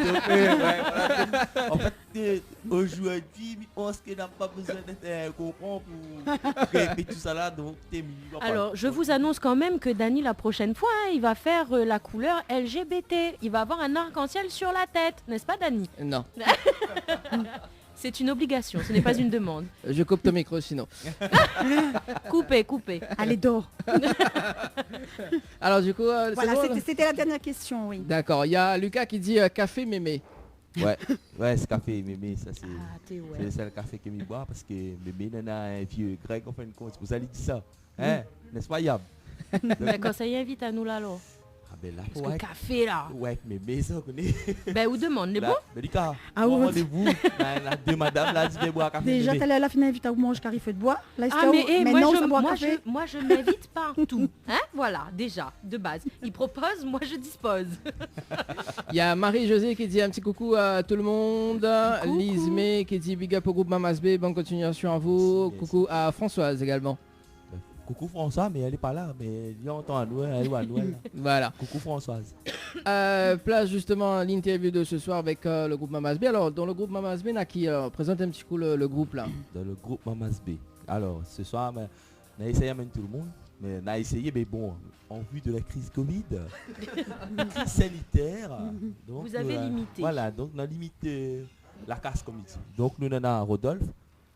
en fait, aujourd'hui, je pense qu'il n'a pas besoin d'être un comprend pour créer tout ça là. Donc, alors, je vous annonce quand même que Dani, la prochaine fois, il va faire la couleur LGBT. Il va avoir un arc-en-ciel sur la tête. N'est-ce pas, Dani? Non. C'est une obligation, ce n'est pas une demande. Je coupe ton micro sinon. Coupez. Allez, dors. Alors du coup, voilà, c'était la dernière question, oui. D'accord, il y a Lucas qui dit café mémé. Ouais, c'est café mémé, ça c'est ouais. C'est le café que je bois parce que mémé n'en a un vieux grec en fin de compte. Vous allez dire ça, hein? N'est-ce pas, Yab? D'accord, ça y invite à nous là alors. Ben là, parce que café là. Ouais, mais ça connaît. Ben ou demande les bons. Médica. Rendez-vous. La deux madame là dit boire café. Déjà t'as la fin invite à manger carré feu de bois. Là, moi je m'invite partout. Hein? Voilà, déjà de base. Il propose, moi je dispose. Il y a Marie-Josée qui dit un petit coucou à tout le monde. Lise May qui dit big up au groupe Mamas B, bonne continuation à vous. Coucou à Françoise également. Coucou François, mais elle n'est pas là, mais il entend à nous, elle est à nous. Voilà. Coucou Françoise. Place justement à l'interview de ce soir avec le groupe Mamas B. Alors, dans le groupe Mamas B, Naki, présente un petit coup le groupe là. Dans le groupe Mamas B. Alors, ce soir, on a essayé d'amener tout le monde, mais on a essayé, mais bon, en vue de la crise Covid, crise sanitaire. Donc, vous avez limité. Voilà, donc on a limité la casse comme il dit. Donc, nous en avons Rodolphe.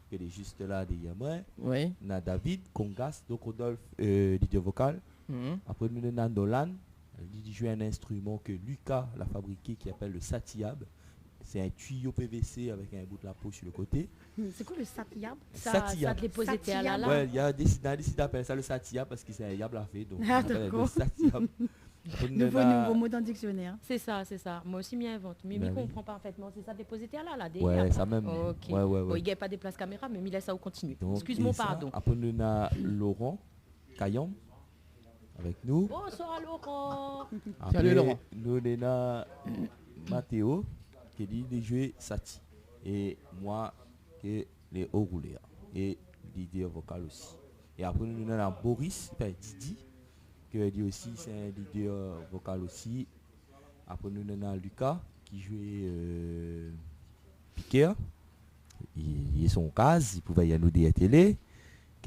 Il est juste là derrière moi. Oui. On a David, Congas, donc Rodolphe, leader vocal. Après, nous avons Nolan. Il joue un instrument que Lucas l'a fabriqué qui appelle le Satiab. C'est un tuyau PVC avec un bout de la peau sur le côté. C'est quoi le Satiab? Ça te les posait là. Ouais, il y a des d'appeler ça le Satiab parce que c'est un yab la fait. Donc, d'accord. Le Satiab. Nouveau mot dans le dictionnaire. C'est ça. Moi aussi m'y invente. Mais il comprend parfaitement. C'est ça déposé là derrière. Ouais, ça même. Ok. Ouais. Bon, il n'y a pas des places caméra, mais il laisse ça au continu. Excuse-moi, pardon. Après, nous avons Laurent Caillon avec nous. Bonsoir Laurent. Salut Laurent. Nous avons Mathéo qui dit de jouer Sati. Et moi qui est les hauts rouleurs. Et leader vocal aussi. Et après, nous avons Boris, Didi. Que dit aussi, c'est un leader vocal aussi. Après, nous avons Lucas qui jouait Piquer. Il est son cas, il pouvait y aller à la télé.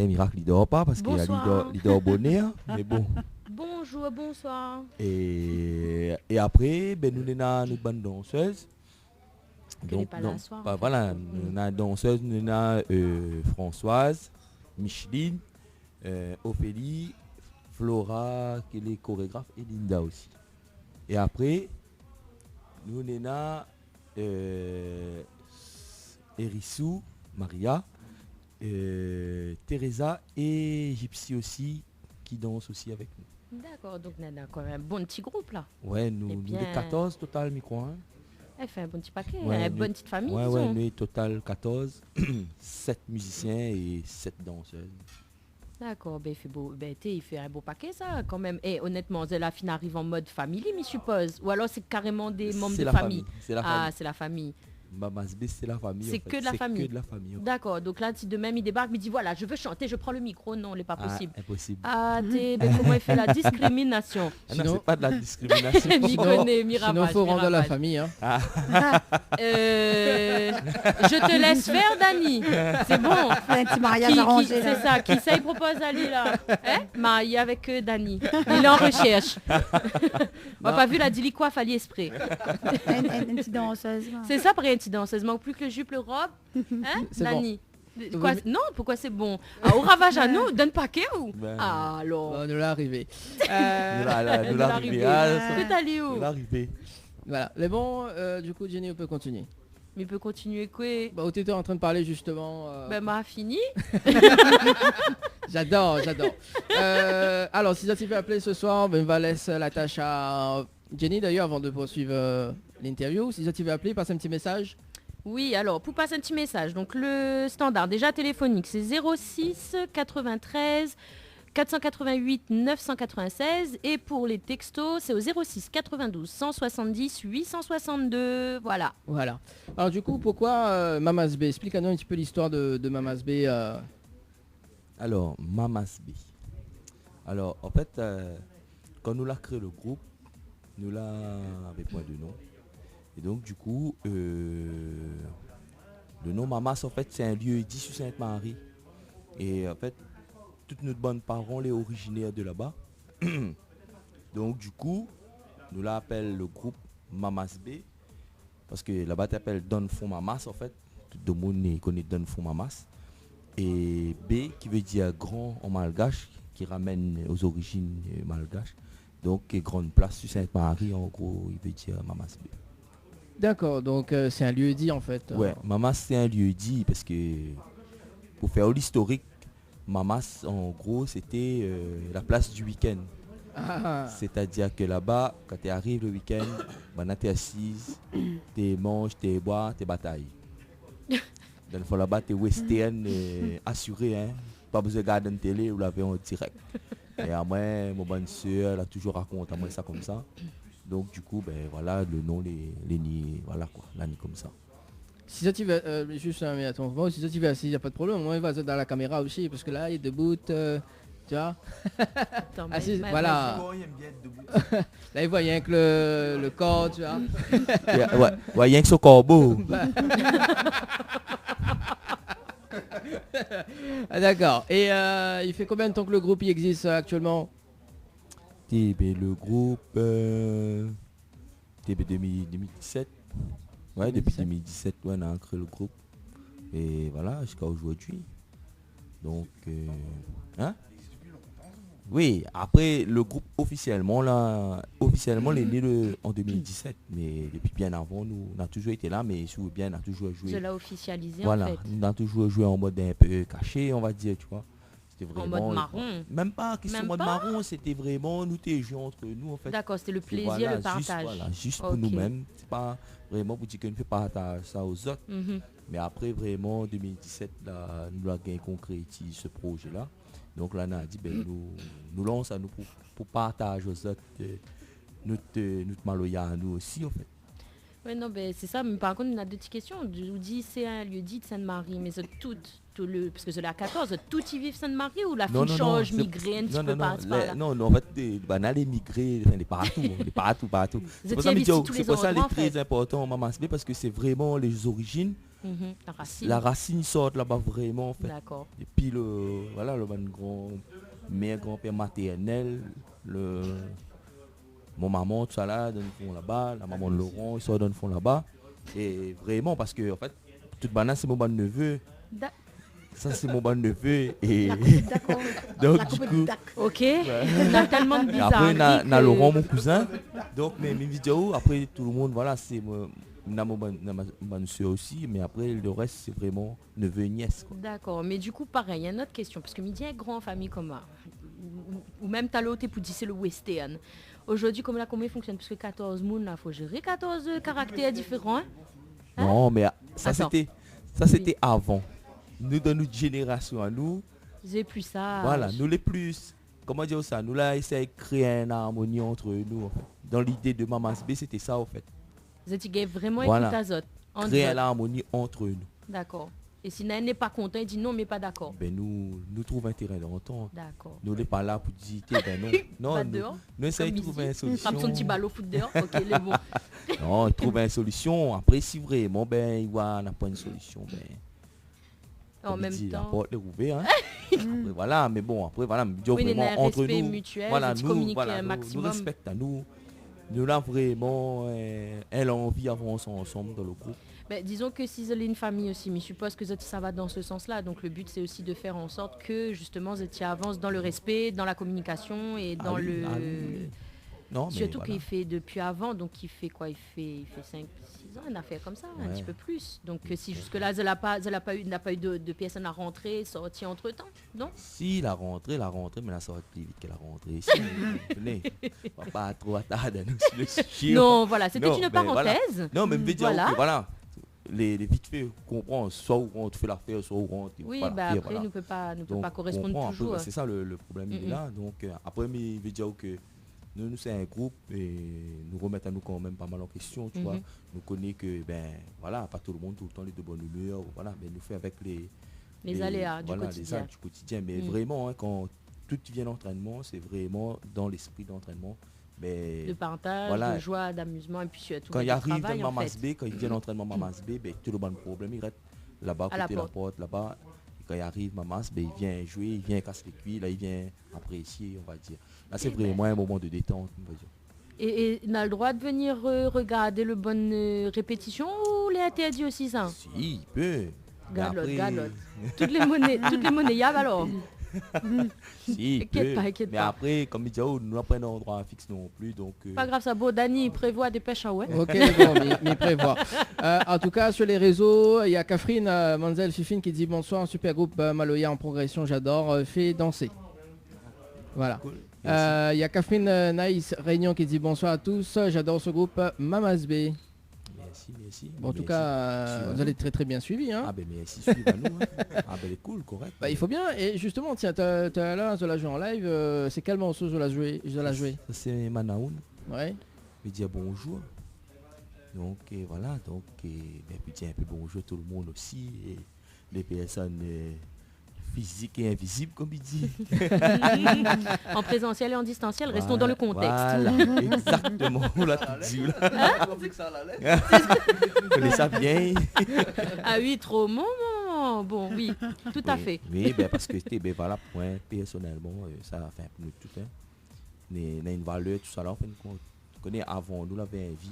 Quel miracle, il dort pas parce qu'il y a Bonsoir. leader bonnet, hein, mais bon. Bonjour, bonsoir. Et après, ben, nous avons une bande danseuse. Que n'est pas là ce soir, en fait. Voilà, nous avons une danseuse, nous avons Françoise, Micheline, Ophélie, Flora, qui est les chorégraphes, et Linda aussi. Et après, nous avons Erissou, Maria, Teresa et Gypsy aussi, qui dansent aussi avec nous. D'accord, donc on a quand même un bon petit groupe là. Ouais, nous, Eh nous bien, les 14 total, je crois. Hein. Elle fait un bon petit paquet, Ouais, une bonne petite famille. Ouais, disons. nous total 14, 7 musiciens et 7 danseuses. D'accord, ben il fait beau, il fait un beau paquet ça quand même. Et honnêtement, la fine arrive en mode famille, je suppose. Ou alors c'est carrément des membres de la famille. C'est la Ah, famille. c'est la famille. Mamasb, c'est la famille. C'est en fait. que de la famille. Que de la famille. en fait. D'accord, donc là si de même il débarque, il me dit voilà, je veux chanter, je prends le micro. Non, n'est pas possible. Impossible. Ah, comment il fait la discrimination. Ah non, c'est pas de la discrimination. M'y connais, m'y Sinon, ravage, faut m'y rendre la ravage. famille. Hein. Je te laisse faire, Dani. C'est bon. Un petit mariage arrangé, là. C'est ça. Qui ça il propose Ali là hein? Marié avec Dani. Il est en recherche. On n'a pas vu la Dili coiffe à l'esprit. Une petite danseuse. là. C'est ça, pour une petite danseuse. Manque plus que le jupe, le robe. Hein, C'est Dani. bon. Quoi, Oui. non, pourquoi c'est bon? Ah, au ravage à nous, donne paquet ou? Ben, Ah, alors. Bon, nous l'a arrivé. Nous l'arrivée. Que t'as allé où? Nous l'arrivée. Voilà. Mais bon, du coup, Jenny, on peut continuer. Mais il peut continuer quoi? Bah, où tu étais en train de parler justement. Ben, m'a fini. J'adore. Alors, si ça t'y fait appeler ce soir, ben, on va laisser la tâche à Jenny d'ailleurs avant de poursuivre l'interview. Si ça t'y fait appeler, passe un petit message. Oui, alors, pour passer un petit message, donc le standard déjà téléphonique, c'est 06 93 488 996 et pour les textos, c'est au 06 92 170 862. Voilà. Voilà. Alors du coup, pourquoi Mamas B? Explique-nous un petit peu l'histoire de Mamas B. Alors, Mamas B. Alors, en fait, quand nous l'avons créé le groupe, nous l'avons avec point de nom. Et donc, du coup, le nom Mamas, en fait, c'est un lieu dit sur Sainte-Marie. Et en fait, toutes nos bonnes parents sont originaires de là-bas. Donc, du coup, nous l'appelons le groupe Mamas B. Parce que là-bas, tu appelles Don Fond Mamas, en fait. Tout le monde connaît Don Fond Mamas. Et B, qui veut dire grand en malgache, qui ramène aux origines malgaches. Donc, grande place sur Sainte-Marie, en gros, il veut dire Mamas B. D'accord, donc c'est un lieu dit en fait. Ouais, Mamas c'est un lieu dit parce que pour faire l'historique, Mamas en gros c'était la place du week-end. Ah. C'est-à-dire que là-bas, quand tu arrives le week-end, tu es assise, tu manges, tu bois, tu batailles. Donc là-bas, tu es western assuré, hein? Pas besoin de garder une télé ou laver en direct. Et à moi, mon bonne soeur, elle a toujours raconté à moi ça comme ça. Donc du coup, ben voilà, le nom, les nids, voilà quoi, l'année comme ça. Si ça tu vas, juste mais attends, bon, si ça tu vas assis, il n'y a pas de problème, moi il va dans la caméra aussi, parce que là il est debout, tu vois. Assis, voilà. Là il voit rien que le corps, tu vois. Ouais, rien que ce corbeau. Ah, d'accord, et il fait combien de temps que le groupe il existe actuellement? Le groupe depuis 2017. Ouais, depuis 2017, ouais, on a créé le groupe. Et voilà, jusqu'à aujourd'hui. Donc, hein? Oui, après le groupe officiellement, il est né en 2017. Mais depuis bien avant, nous, on a toujours été là, mais sous bien, on a toujours joué. Je l'ai officialisé voilà, en fait. on a toujours joué en mode un peu caché, on va dire, tu vois. En mode marron. Même pas question mode marron, c'était vraiment nous t'es joué entre nous en fait. D'accord, c'était le plaisir, voilà, le partage. Juste pour nous-mêmes. C'est pas vraiment pour dire qu'on ne fait pas ça aux autres. Mais après vraiment 2017 là, nous avons concrétisé ce projet là. Donc là on a dit nous lançons à nous pour partager aux autres notre maloya à nous aussi en fait. Oui, non, ben, c'est ça. Mais par contre, on a deux petites questions. On dit c'est un lieu dit de Sainte-Marie, mais c'est tout parce que c'est la 14, tout y vivent Sainte-Marie ou la fille change, migrer un petit peu par là? Non, en fait, on a les migrés, les partout. C'est pour ça que c'est très important, Mamas B, parce que c'est vraiment les origines La racine sort là-bas vraiment en fait. D'accord. Et puis le grand-mère, grand-père maternel, mon maman, tout ça là, dans le fond là-bas, la maman de Laurent, ils sortent dans le fond là-bas. Et vraiment parce que en fait, toute banane c'est mon bon neveu. Ça c'est mon bon neveu et donc du coup ok on a tellement de bizarres. Après on a Laurent mon cousin. Donc mes vidéos après tout le monde voilà c'est ma soeur aussi mais après le reste c'est vraiment neveu et nièce. D'accord, mais du coup pareil, il y a une autre question parce que midi est grand en famille comme moi ou même t'as l'autre pour dire c'est le western. Aujourd'hui comment il fonctionne parce que 14 moun là faut gérer 14 caractères différents. Hein? Non mais ça c'était avant. Nous dans notre génération à nous j'ai plus ça voilà nous les plus comment dire ça nous là essayer de créer une harmonie entre nous en fait. Dans l'idée de Mamas B c'était ça en fait vous étiez vraiment voilà. écoute azot créer l'harmonie entre nous. D'accord. Et si Naël n'est pas content il dit non mais pas d'accord. Ben nous trouvons un terrain d'entente. D'accord. Nous n'est pas là pour dire ben non nous essayons de trouver une solution. Comme son petit ballot foot dehors ok les bons. Non trouver une solution après si vraiment ben il va n'a pas une solution ben en même temps la porte est ouverte hein. Après, voilà mais bon après voilà vraiment entre nous mutuel, voilà nous voilà nous respectons nous là vraiment elle a envie d'avancer ensemble dans le groupe. Ben, disons que si vous avez une famille aussi, mais je suppose que ça va dans ce sens-là. Donc le but c'est aussi de faire en sorte que justement Zeti avance dans le respect, dans la communication et dans Non, surtout voilà. Qu'il fait depuis avant, donc il fait quoi? Il fait 5-6 ans, une affaire comme ça, un petit peu plus. Donc si jusque-là, elle n'a pas eu de personne à rentrer, sortie entre-temps, non? Si, la rentrée, mais la sortie plus vite que la rentrée. Si, on va pas trop attarder sur le sujet. Non, voilà, c'était une parenthèse. Voilà. Non, mais me dire que voilà. Les vite fait comprendre soit où on fait l'affaire soit où on oui voilà, bah après voilà. ne peut pas correspondre toujours c'est ça le problème il est là donc après mais veut dire que nous c'est un groupe et nous remettons à nous quand même pas mal en question tu vois nous connaissons que ben voilà pas tout le monde tout le temps les de bonne humeur voilà mais nous fait avec les aléas du quotidien mais vraiment hein, quand tout vient d'entraînement c'est vraiment dans l'esprit d'entraînement. Mais de partage, voilà. De joie, d'amusement et puis surtout quand il arrive dans Mamas B, quand il vient d'entraînement Mamas B, ben, tout le bon problème il reste là-bas côté la porte là-bas. Et quand il arrive Mamas B, il vient jouer, il vient casser les cuits, là il vient apprécier, on va dire. Là c'est vraiment un moment de détente, on va dire. Et il a le droit de venir regarder le bonne répétition ou les interdits aussi ça? Si, il peut. Galotte. Toutes les monnaies, y a alors. Si, mais après, comme il dit, nous n'avons pas un endroit fixe non plus. Donc, pas grave, ça beau. Dani prévoit des pêches à ouais. Ok, bon, mais prévoit. En tout cas, sur les réseaux, il y a Catherine Manzel Fifine qui dit bonsoir, un super groupe Maloya en progression, j'adore, fait danser. Voilà. Cool. Il y a Catherine Naïs Réunion qui dit bonsoir à tous, j'adore ce groupe Mamas B. Merci. Bon, en tout cas, vous allez très très bien suivi. Hein. Ah ben merci, suivez nous. Hein. Ah ben cool, correct. Bah, il faut bien. Et justement, tiens, t'as là, je la jouer en live. C'est quel morceau je la jouer? Ça c'est Manaoun. Ouais. Je dis bonjour. Donc voilà, donc puis tiens un peu bonjour tout le monde aussi. Et les personnes physiques et invisibles comme il dit. En présentiel et en distanciel, restons dans le contexte. Voilà, exactement. Là, tu dis là. Connais ça bien. Ah oui, trop bon, oui, tout à fait. Oui, ben parce que ben voilà, point personnellement, ça a fait un peu tout hein. On a une valeur tout ça là, en fin de compte. Tu connais avant nous l'avait une vie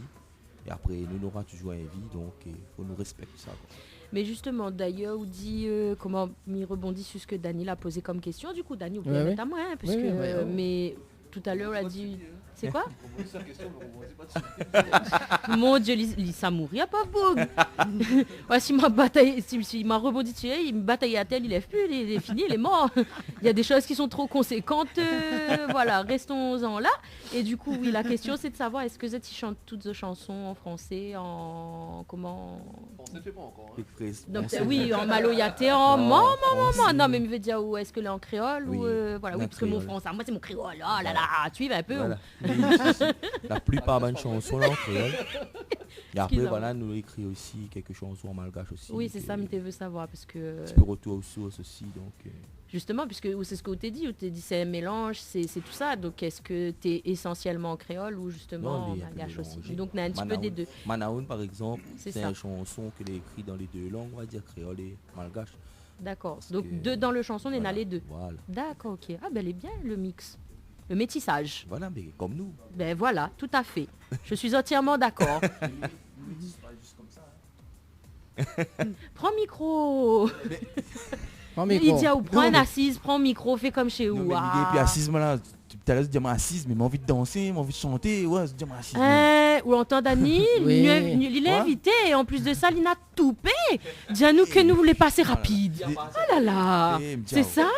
et après nous n'aura toujours une vie donc il faut nous respecter ça. Quoi. Mais justement, d'ailleurs, on dit comment il rebondit sur ce que Dani a posé comme question. Du coup, Dani, vous pouvez mettre à moi, hein, parce que, mais tout à l'heure, on a dit... C'est quoi? Mon Dieu, il s'est mouru, pas Boug. Ouais, s'il m'a rebondi dessus, il me bataille à tel, il lève plus, il est fini, il est mort. Il y a des choses qui sont trop conséquentes. Voilà, restons-en là. Et du coup, oui, la question, c'est de savoir, est-ce que Zeti chante toutes les chansons en français, en... Comment... Français, c'est pas encore. Hein. Donc, oui, en maloyaté, en... Non, mais il veut dire, où est-ce que est en créole ou voilà, oui, parce que mon français, moi, c'est mon créole. Oh là là, tu y vas un peu. Voilà. La plupart des chansons là en créole. Il Et après, voilà, nous écrit aussi quelque chose en malgache aussi. Oui, c'est ça, mais tu veux savoir, parce que... Tu peux retour aux sources aussi, donc... Justement, puisque c'est ce que tu dit, c'est un mélange, c'est tout ça. Donc, est-ce que tu es essentiellement en créole ou justement en malgache aussi? Donc, on a un petit peu des deux. Manaoun, par exemple, c'est ça. une chanson qu'elle est écrite dans les deux langues, on va dire créole et malgache. D'accord. Donc, dans le chanson, on a les deux. Voilà. D'accord, ok. Ah, ben, elle est bien, le mix. Le métissage. Voilà, mais comme nous. Ben voilà, tout à fait. Je suis entièrement d'accord. Prends micro. Prends micro. Lydia, ou prends une assise, prends micro, fais comme chez vous. Et puis assise, moi là, tout à l'heure, je dis assise, mais j'ai envie de danser, j'ai envie de chanter, ouais, je dis assise. Ou entend Dani, il est invité, et en plus de ça, il a tout payé. Dis-nous que nous voulons passer rapide. Oh là là, c'est ça.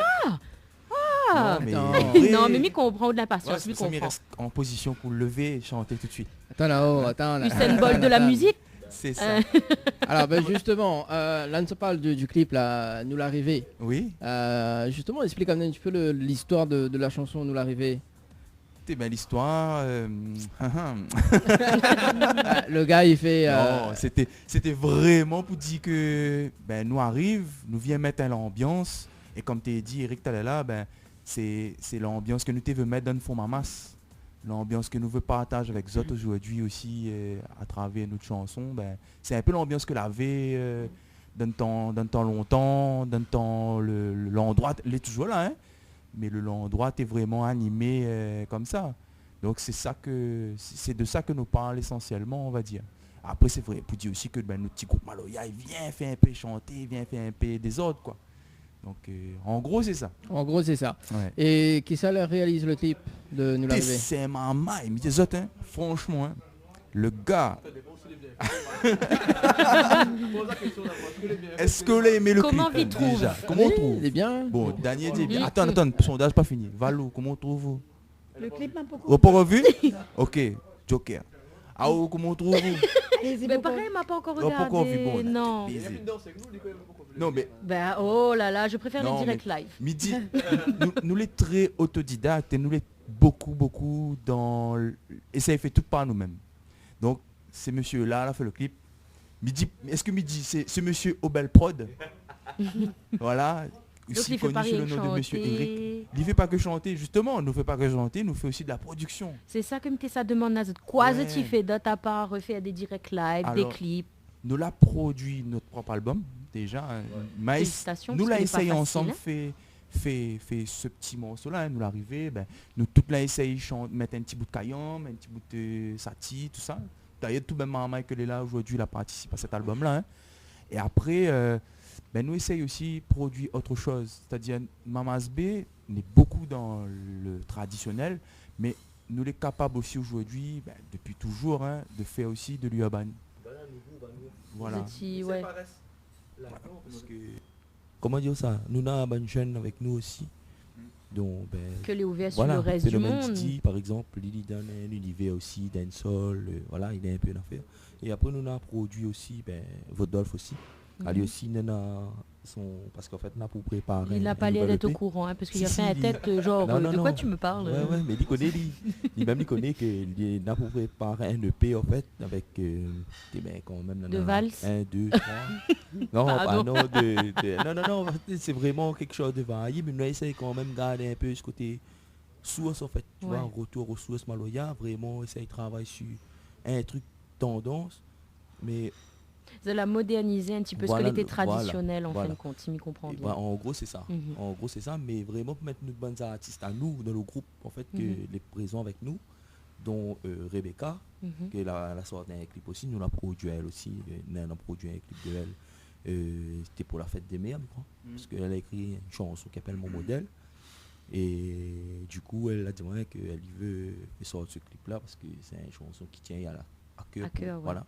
Non, mais mi comprend de l'impatience. Ça me reste en position pour lever et chanter tout de suite. Attends là-haut, attends là. C'est une bol de la musique. C'est ça. Alors ben justement, là on se parle du clip là, Nous l'arrivée. Oui. Justement, explique un petit peu l'histoire de la chanson Nous l'arrivée. Ben l'histoire. Le gars il fait. Non, c'était vraiment pour dire que ben nous arrive, nous vient mettre à l'ambiance et comme tu as dit Eric Talela, ben c'est l'ambiance que nous te veut mettre dans le fond mamas. L'ambiance que nous veut partager avec Zot aujourd'hui aussi à travers notre chanson, ben, c'est un peu l'ambiance que l'avait dans le temps longtemps, dans le temps l'endroit, il est toujours là, hein, mais l'endroit est vraiment animé comme ça. Donc c'est de ça que nous parlons essentiellement, on va dire. Après c'est vrai, pour dire aussi que ben, notre petit groupe Maloya, il vient faire un peu chanter, il vient faire un peu des autres quoi. Donc en gros c'est ça. En gros c'est ça. Ouais. Et qui ça réalise le clip de Nous l'arrivée? C'est ma maille, mais des autres, hein, franchement, hein, le gars. Est-ce que vous avez aimé le clip? Comment il trouve déjà? Comment on trouve? Il est bien. Bon, Daniel dit bien. Attends, sondage pas fini. Valou, comment on trouve? Le clip m'a beaucoup. Vous pas revu? Ok, Joker. Ah, comment on trouve? Mais pareil, il m'a pas encore regardé. Bon, non. Non, mais. Ben, oh là là, je préfère le direct live. Midi, nous les très autodidactes et nous les beaucoup dans. Et ça est fait tout par nous-mêmes. Donc, ces monsieur-là, a fait le clip. Midi, est-ce que Midi, c'est monsieur Obel Prod? Voilà. Aussi connu sous le nom de monsieur Eric. Il ne fait pas que chanter, justement, il ne fait pas que chanter, nous fait aussi de la production. C'est ça que ça demande à quoi tu fais de ta part, refaire des directs live, des clips. Nous l'a produit notre propre album, déjà. Nous l'a essayé ensemble, fait ce petit morceau-là, nous l'arrivée, ben, nous toute l'a essayé mettre un petit bout de Kayam, un petit bout de Sati, tout ça. D'ailleurs, tout même Maman que est là aujourd'hui, il a participé à cet album-là. Hein. Et après, ben, nous essayons aussi de produire autre chose. C'est-à-dire, Mamas B, on est beaucoup dans le traditionnel, mais nous sommes capables aussi aujourd'hui, ben, depuis toujours, hein, de faire aussi de l'urban. Voilà. Ouais. Parce que, comment dire ça? Nous avons une jeune avec nous aussi. Donc, ben, que les ouvert sur le reste du monde. Par exemple, il donne un univers aussi, dancehall, voilà, il est un peu d'affaires. Et après, nous avons produit aussi, ben, Vodolf aussi. Ali aussi, parce qu'en fait, on a pour préparer. Il n'a pas l'air d'être au courant, hein, parce qu'il a fait un tête genre, de quoi tu me parles? Ouais, mais il connaît, il connaît qu'il a pour préparer un EP, en fait, avec, quand même, de valse. 1, 2, 3. Non, non, c'est vraiment quelque chose de varié, mais nous essayons quand même de garder un peu ce côté source, en fait. Tu vois, retour aux sources Maloya, vraiment essayer de travailler sur un truc tendance, mais de la moderniser un petit peu, ce qu'elle était traditionnelle en fin de compte, si m'y comprend bien. En gros c'est ça. En gros c'est ça, mais vraiment pour mettre nos bonnes artistes à nous, dans le groupe en fait, que les présents avec nous, dont Rebecca, qui est la sorte d'un clip aussi, nous l'a produit elle aussi, nous avons produit un clip de elle, c'était pour la fête des mères, parce qu'elle a écrit une chanson qui s'appelle Mon modèle, et du coup elle a dit qu'elle veut sortir ce clip là, parce que c'est une chanson qui tient à cœur, voilà.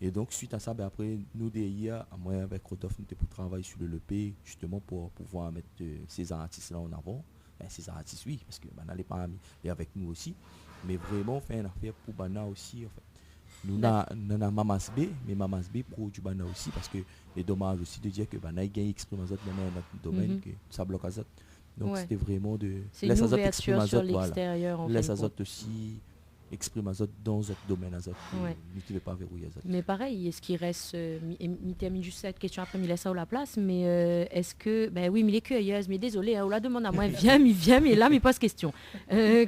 Et donc, suite à ça, ben après, nous, derrière, moi, avec Rodolphe, nous étions pour travailler sur le EP, justement, pour pouvoir mettre ces artistes-là en avant. Ben, ces artistes, oui, parce que Bana n'est pas avec nous aussi. Mais vraiment, on fait une affaire pour Bana aussi, en fait. Nous avons Mamas B, mais Mamas B produit Bana aussi, parce que c'est dommage aussi de dire que Bana gagne Exprime Azot dans notre domaine, que ça bloque Azot. Donc, c'était vraiment de... C'est une ouverture sur l'extérieur, en fait. Laisse Azot aussi... exprimer à dans autres domaines, Ouais. ne pas verrouiller. Mais pareil, est-ce qu'il reste, il termine juste cette question après, il laisse ça à la place, mais est-ce que, ben oui, mais les cueilleuses, mais désolé, on la demande à moi, viens, mais là, mais pose question.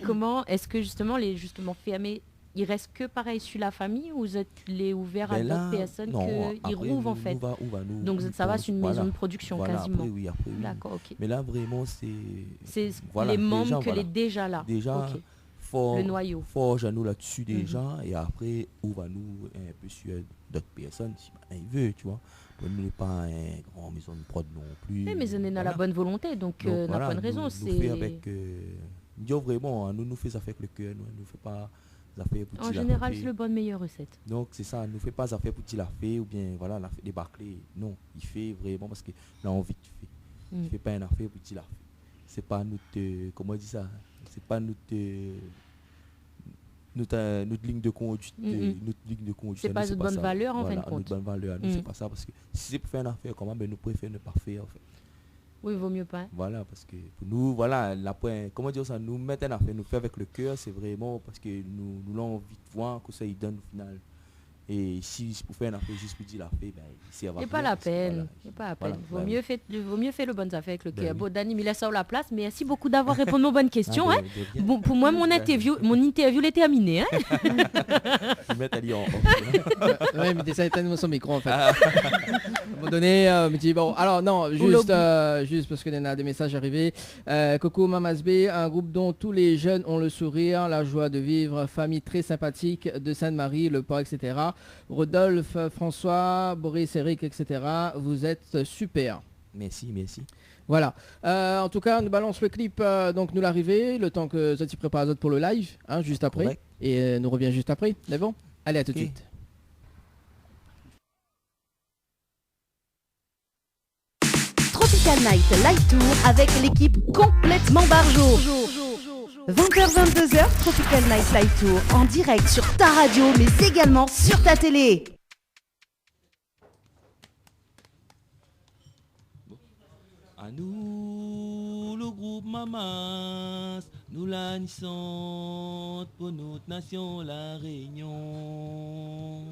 Comment, est-ce que justement, les justement fermés, il reste que pareil sur la famille ou vous êtes les ouverts à d'autres personnes qui rouvent en fait? Donc ça va, c'est une maison de production quasiment. Après, oui. D'accord, ok. Mais là, vraiment, c'est les membres que les déjà là. Déjà, okay. Le noyau. Forge à nous là-dessus déjà, et après, on va nous un peu sur d'autres personnes si il veut, tu vois. On n'est pas une grande maison de prod non plus. Mais on est dans la bonne volonté, donc on n'a pas de raison. Nous fait avec, vraiment, nous fait ça avec le cœur, nous fait pas affaires pour en général, c'est le bonne meilleure recette. Donc c'est ça, ne fait pas affaire pour la fait ou bien voilà, la fait débâcler. Non, il fait vraiment parce que là envie de faire. Il fait pas une affaire pour la fait. C'est pas notre comment on dit ça, c'est pas notre ligne de conduite, notre ligne de conduite. C'est pas de bonne valeur en fin de compte. Notre bonne valeur, c'est pas ça parce que si c'est pour faire une affaire comment, ben nous préférons ne pas faire en fait. Oui, il vaut mieux pas. Voilà, parce que pour nous, voilà, comment dire ça, nous mettre en affaire, nous faire avec le cœur, c'est vraiment parce que nous avons envie de voir que ça il donne au final. Et si pour faire une affaire juste pour dire la fait, ben c'est pas la peine. C'est pas la peine. Vaut mieux faire le bon affaire avec le cœur. Bon, Dani, il laisse ça à la place, mais merci beaucoup d'avoir répondu aux bonnes questions. Bon, pour moi, mon interview est terminée. Je vais aller en oui, mais ça éteint son micro en fait. À un moment donné, me dit bon, alors non, juste parce que y a des messages arrivés. Coco Mamasbé, un groupe dont tous les jeunes ont le sourire, la joie de vivre, famille très sympathique de Sainte-Marie, le port, etc. Rodolphe, François, Boris, Eric, etc. Vous êtes super. Merci. Voilà. En tout cas, on nous balance le clip, donc nous l'arrivée, le temps que Zoti prépare pour le live, juste après. Correct. Et nous revient juste après. C'est bon? Allez, à tout de suite. Tropical Night Live Tour avec l'équipe complètement Barjo. 20h-22h, Tropical Night Live Tour en direct sur ta radio mais également sur ta télé. À nous, le groupe Mamas, nous la nissons pour notre nation, la Réunion.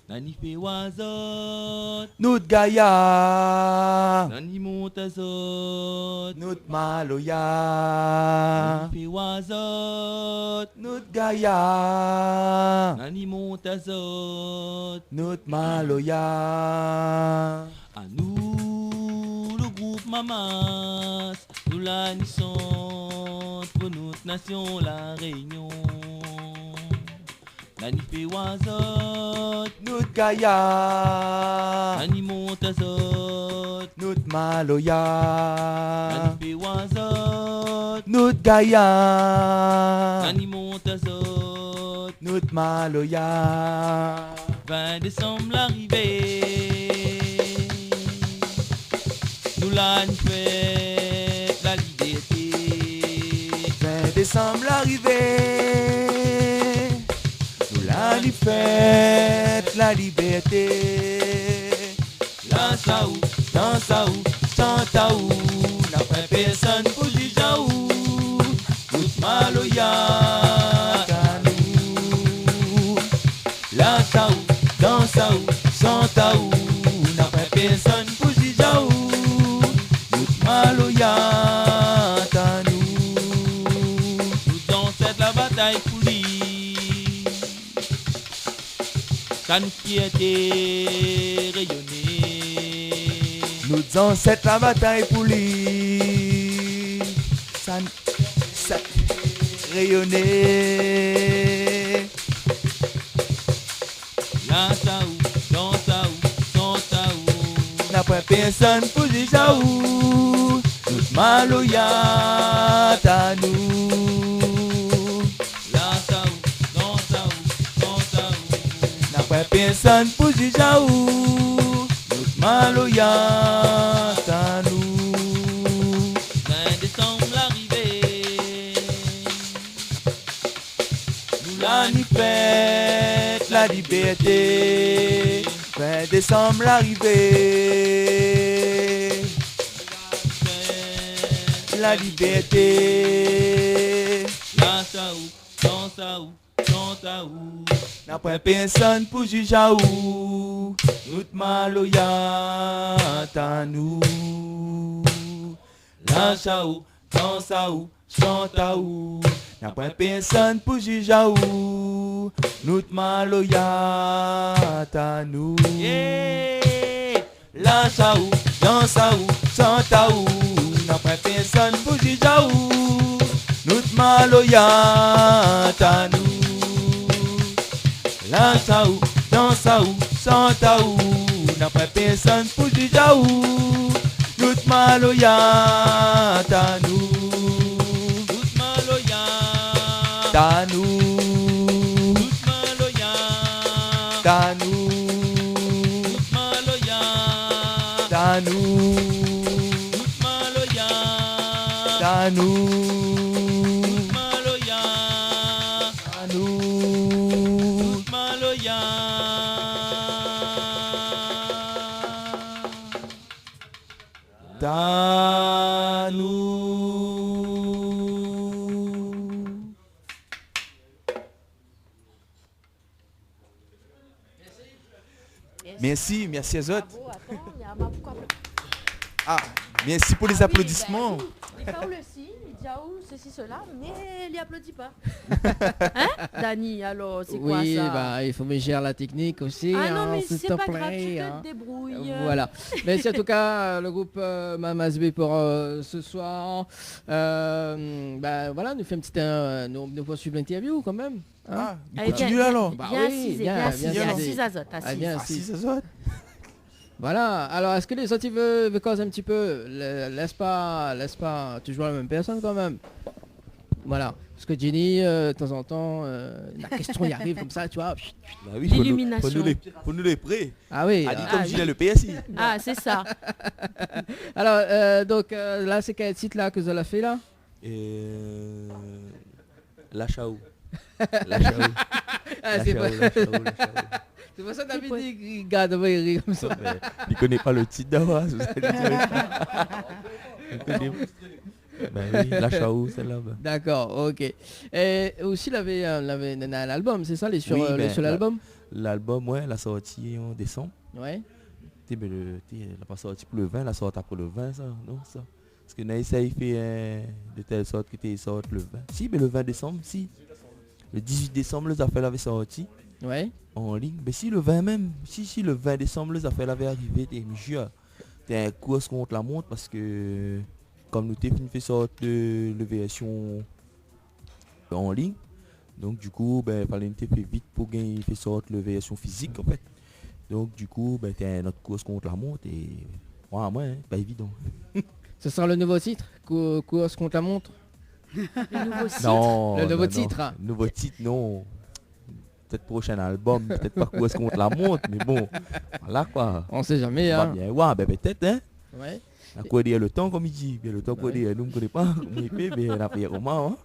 Nani fait oiseau, notre Gaïa, Nani montazot, notre Maloya, Nani fait oiseau, notre Gaïa, Nani montazot, notre Maloya. À nous, le groupe Mamas, nous la nissons pour notre nation, la Réunion. Nani fait oiseau, notre Gaïa, Nani montazot, notre Maloya, Nani fait oiseau, notre Gaïa, Nani montazot, notre Maloya. 20 décembre l'arrivée, nous la fête la liberté. 20 décembre l'arrivée, la fête, la liberté. Dans ça ou, chanta ou, n'a pas personne pour dire jaou. Tout maloya, canou. Là ça ou, dans ça ou, chanta ou, n'a pas personne pour dire jaou. Tout maloya, canou. Nous dansons la bataille pour lui. Ça nous fierté rayonner. Nous ancêtres la bataille pour lui. Ça rayonner. Là ça ou, dans ça ou, sans ça ou. N'a pas personne pour dire jaou. Nous maloya à nous. Là ça ou, dans ça ou, sans ça ou. N'a pas personne pour dire jaou. Nous maloya à nous. 20 décembre l'arrivée, nous la fête la liberté. 20 décembre l'arrivée, la liberté. là ça ou, dans ça ou, chanta ou. N'a pas personne pour juger ou. Nous maloya ta nous. Lâcha ou, dansa ou, chanta ou. N'a pas personne pour juger ou. Nous maloya ta nous. Lâcha ou, dansa ou, chanta ou. N'a pas personne pour juger ou. Nous maloya ta nous. Lâcha ou, dansa ou, chanta ou. N'a pas personne pour juger ou. Nous maloya ta nous. Nous maloya ta nous. Nous maloya ta nous. Nous maloya ta nous. Nous maloya ta nous. Nous maloya ta nous. Nous maloya ta nous. Merci, merci à autres. Ah, merci pour les applaudissements. Il fait le signe, il dit ah, ceci, cela, mais il n'y applaudit pas. Hein, Dani, alors, c'est quoi ça? Oui, bah, il faut me gérer la technique aussi. Ah non, mais s'il c'est te pas plaît, grave, tu hein. te débrouilles. Voilà. Merci en tout cas, le groupe Mamas B pour ce soir. Bah, voilà, nous fait une petite nous poursuivre l'interview quand même. Hein? Ah, il continue alors. Bah bien oui, assisé, bien assise à Zot. Bien assise à Zot. Voilà, alors est-ce que les autres ils veulent causer un petit peu? Laisse pas toujours la même personne quand même. Voilà, parce que Jenny, de temps en temps, la question y arrive comme ça, tu vois. Bah oui, l'illumination. Faut nous les prêts. Ah oui. A dit comme Gilles le PSI. Ah, c'est ça. Alors, donc là, c'est quel titre là que vous avez fait là? La Chaou. La Chaou. Ah, c'est pas... C'est pour ça que David il garde, il rit comme ça. Il connaît pas le titre d'avant. Ben oui, la Chaou, celle-là. D'accord, ok. Et aussi, il avait un album, c'est ça, sur l'album? L'album, ouais, la sortie en décembre. Ouais. Elle n'a pas sorti pour le 20, la sortie après le 20, ça, non, ça. Parce que Naïssa, il fait de telle sorte que tu sortes le 20. Si, mais le 20 décembre, si. Le 18 décembre, les affaires avaient sorti. Ouais. En ligne. Mais si, le 20 même. Si, le 20 décembre, les affaires avaient arrivé. T'es un course contre la montre parce que... Comme nous t'es fait sortir de version en ligne, donc du coup, il fallait nous faire vite pour gagner fait sortir la version physique en fait. Donc du coup, t'es notre course contre la montre et pas évident. Ce sera le nouveau titre, course contre la montre. Le nouveau titre. Non, le nouveau titre. Le nouveau titre, non. Peut-être prochain album, peut-être pas course contre la montre, mais bon, voilà quoi. On sait jamais. Hein. Bien, peut-être, hein. Ouais. À quoi dire le temps comme il dit, bien le temps quoi dire, nous ne connaissons pas, mais on a payé comment, hein.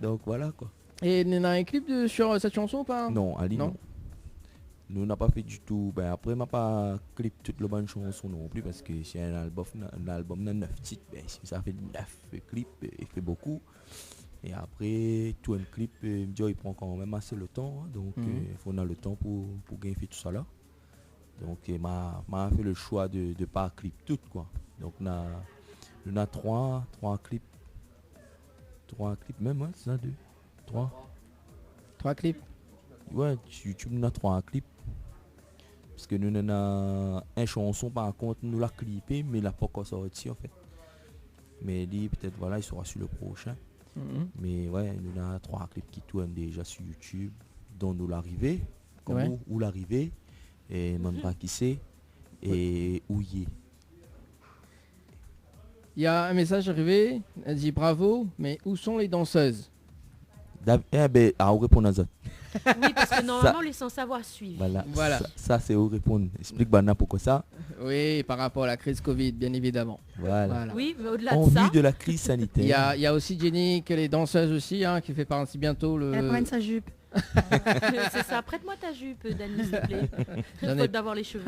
Donc voilà quoi. Et il y a un clip sur cette chanson ou pas? Non, Ali non. Nous n'a pas fait du tout. Après m'a pas clip toute la bonne chanson non plus parce que c'est un album de 9 titres, si ça fait 9 clips, il fait beaucoup. Et après tout un clip, il prend quand même assez le temps, hein, donc il faut le temps pour gagner tout ça là. Donc m'a fait le choix de pas clip tout quoi. Donc on a trois clips. 3 clips même, ouais, c'est ça, 2, 3 clips. Ouais, YouTube on a 3 clips. Parce que nous avons un chanson par contre, nous l'a clippé, mais il n'a pas encore sorti en fait. Mais lui peut-être voilà, il sera sur le prochain. Mais ouais, nous avons 3 clips qui tournent déjà sur YouTube, dont nous l'arrivée, comme où l'arrivée, et même pas qui c'est, et où y est. Il y a un message arrivé, elle dit bravo, mais où sont les danseuses? On répond à ça. Oui, parce que normalement, on est sans savoir suivre. Voilà. Ça c'est où répondre. Explique Bana pourquoi ça. Oui, par rapport à la crise Covid, bien évidemment. Voilà. Oui, mais au-delà en de ça... vue de la crise sanitaire. Il y a aussi Jenny, que les danseuses aussi, hein, qui fait partie bientôt le... Elle prend sa jupe. C'est ça, prête-moi ta jupe, Dani, s'il te plaît. Faute d'avoir les cheveux.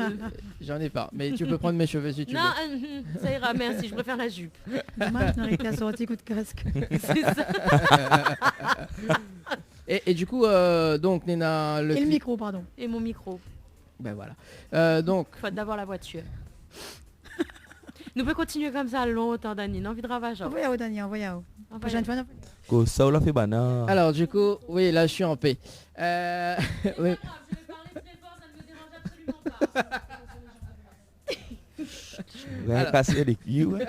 J'en ai pas, mais tu peux prendre mes cheveux si tu veux. Non, ça ira, merci, je préfère la jupe. Dommage, je n'aurais que la sortie coup de casque. C'est ça. Et du coup, donc, Nena... Et le micro, pardon. Et mon micro. Ben voilà. Donc... Faute d'avoir la voiture. Nous pouvons continuer comme ça longtemps, Dani. Non, envie de ravage. Envoyez-vous, Dani, envoyez-vous. Prochaine fois, Ko ça, on l'a fait banane. Alors, du coup, oui, là, je suis en paix. Oui. Ouais, casser les culs, ouais.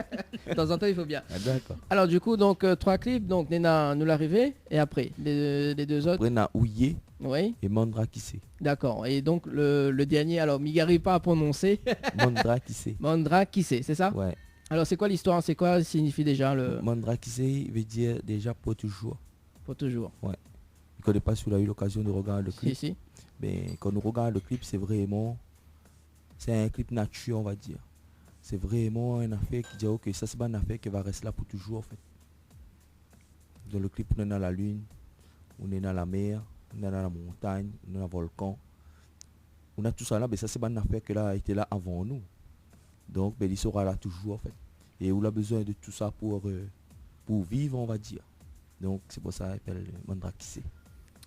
De temps en temps, il faut bien. Ah, d'accord. Alors, du coup, donc, 3 clips. Donc, Nena, nous l'arrivée. Et après, les 2 autres. Après, on a Ouillé oui. et Mandra qui sait. D'accord. Et donc, le dernier, alors, m'y pas à prononcer. Mandra qui sait. Mandra qui sait, c'est ça? Ouais. Alors, c'est quoi l'histoire? C'est quoi signifie déjà le... Mandra qui sait veut dire déjà pour toujours. Pour toujours. Ouais. Je ne connais pas si vous avez eu l'occasion de regarder le clip. Si. Mais quand on regarde le clip, c'est vraiment... C'est un clip nature, on va dire. C'est vraiment une affaire qui dit que ça c'est pas une affaire qui va rester là pour toujours en fait. Dans le clip on est dans la lune, on est dans la mer, on est dans la montagne, on est dans le volcan. On a tout ça là, mais ça c'est pas une affaire qui a été là avant nous. Donc ben, il sera là toujours en fait. Et on a besoin de tout ça pour vivre on va dire. Donc c'est pour ça qu'il appelle Mandra qui sait.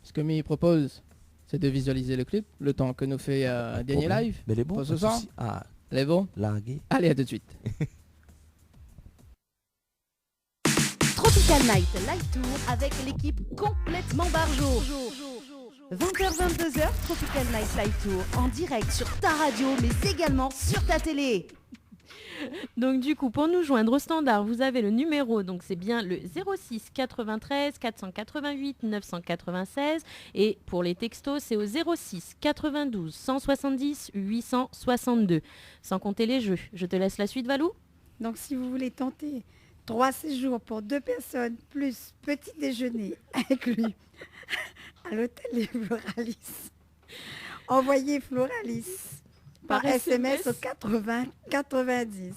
Ce que Mie propose, c'est de visualiser le clip, le temps que nous fait un dernier live. Mais les bons, pour ce soir. Ah, les bons. Largué. Allez, à tout de suite. Tropical Night Live Tour avec l'équipe complètement barjo. 20h-22h, Tropical Night Live Tour en direct sur ta radio mais également sur ta télé. Donc du coup, pour nous joindre au standard, vous avez le numéro, donc c'est bien le 06 93 488 996 et pour les textos, c'est au 06 92 170 862. Sans compter les jeux. Je te laisse la suite, Valou. Donc si vous voulez tenter 3 séjours pour 2 personnes plus petit déjeuner inclus à l'hôtel des Floralis, envoyez Floralis par SMS au 80 90.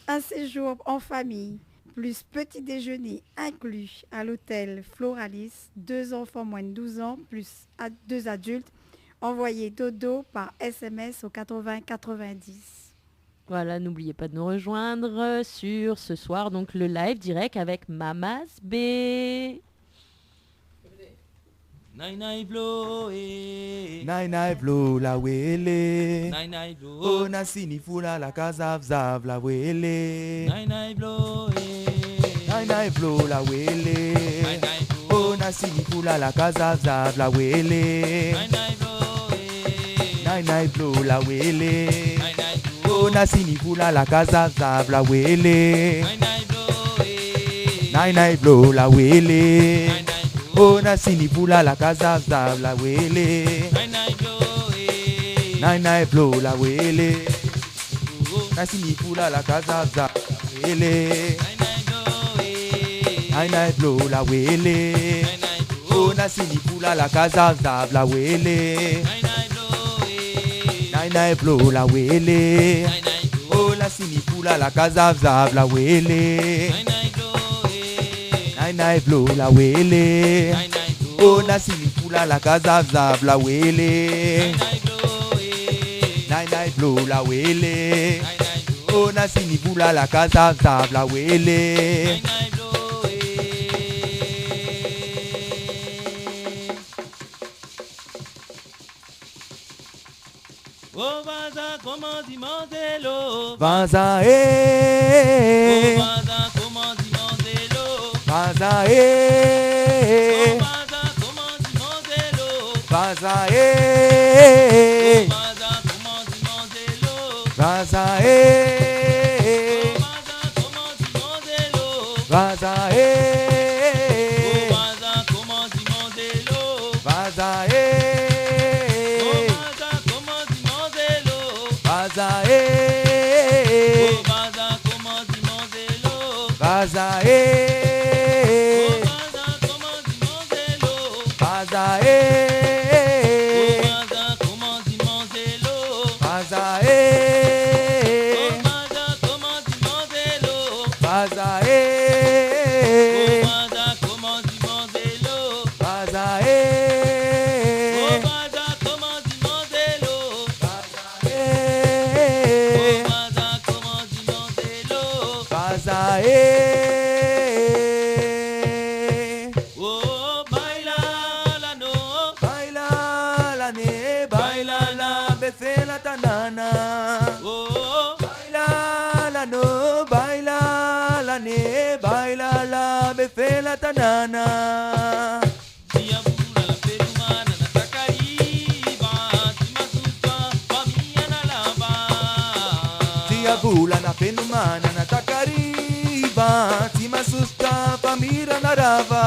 Un séjour en famille, plus petit déjeuner inclus à l'hôtel Floralis, 2 enfants moins de 12 ans, plus 2 adultes. Envoyez Dodo par SMS au 80 90. Voilà, n'oubliez pas de nous rejoindre sur ce soir, donc le live direct avec Mamas B. Nine nine blow eh. Nine nine blow la wele. Nine nine blow. Oh na sini fula la kazav zav la wele. Nine nine blow eh. Nine nine blow la wele. Nine nine blow. Oh na sini fula la kazav zav la wele. Nine nine blow eh. Nine nine blow la wele. Nine nine blow. Oh na sini fula la kazav zav la wele. Nine nine blow eh. Nine nine blow la wele. Nine nine Oh na sini fula la kazav zav la wele. nine nine blow eh. Nine nine blow la wele. Na sini fula la kazav zav la wele. Nine nine blow la wele. Oh na sini fula la kazav zav la wele. Nine nine blow la wele. Oh na sini fula la kazav zav la wele. Nine nine blow la wele. Oh na sini fula la kazav zav la wele. Nine nine blow la wele. Oh na sini fula la kazav zav la wele. Oh vaza commandement de l'eau. Vaza eh. Oh vaza commandement de l'eau. Vaza eh. Oh vaza commandement de l'eau. Vaza eh. Oh vaza commandement de l'eau. Vaza eh. Vaza eh. Oh vaza commandement de l'eau. Vaza eh. Vaza eh. Oh vaza commandement de l'eau. Vaza eh. Oh vaza commandement de l'eau. Vaza eh. Oh vaza commandement de l'eau. Vaza eh. Oh vaza commandement de l'eau. Vaza eh. Oh vaza commandement de l'eau. Vaza eh. Oh vaza commandement de l'eau. eh. Oh vaza commandement de l'eau. Vaza eh. Oh baila, ne baila la befe la tanana. Bula na penumana na takariba tima susta pamira na rava.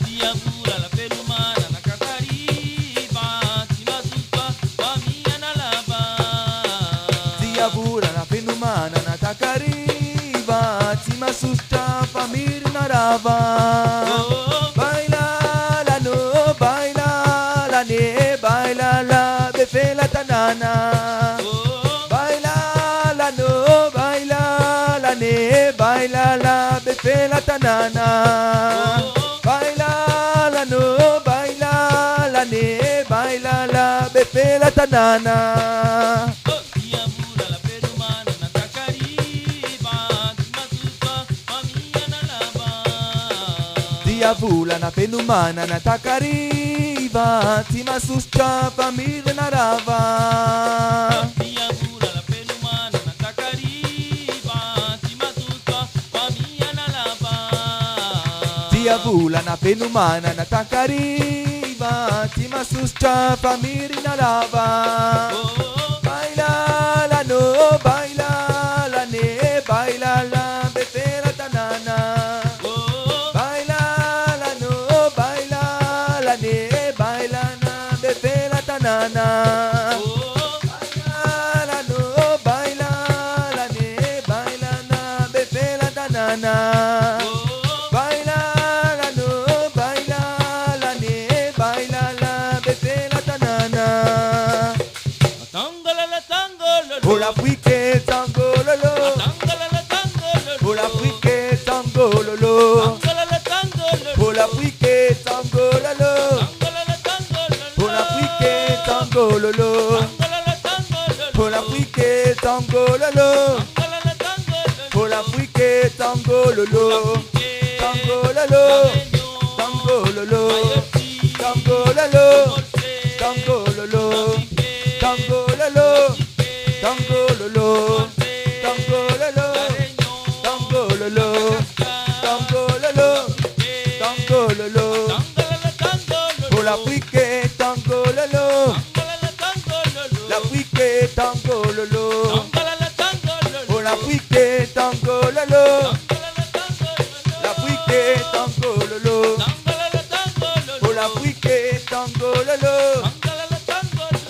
Tia bula na penumana na takariba tima susta pamira na rava. Tia bula na penumana na takariba tima susta pamira na rava. Baila la no baila la ne baila la befe la tanana. Baila la befe la tanana. Baila la no baila la ne baila la befe la tanana. Diabula na penumana na takariba tima susta famir na rava. Bula na penumana na takariba tima susta famiri na lava. Baila la no baila la ne baila la befe la tanana. Baila la no baila la ne baila na befe la tanana. Baila la no baila la ne baila na befe la tanana. Pour l'Afrique tangololo, pour l'Afrique tangololo, pour l'Afrique tangololo, pour l'Afrique tangololo, pour l'Afrique tangololo, pour l'Afrique tangololo, tangololo, tangololo, tangololo, tangololo, tangololo. Tangololo, tangololo, tangololo, tangololo, tangololo. Pour l'Afrique, tangololo, l'Afrique, tangololo. Pour l'Afrique, tangololo, l'Afrique, tangololo. Pour l'Afrique, tangololo,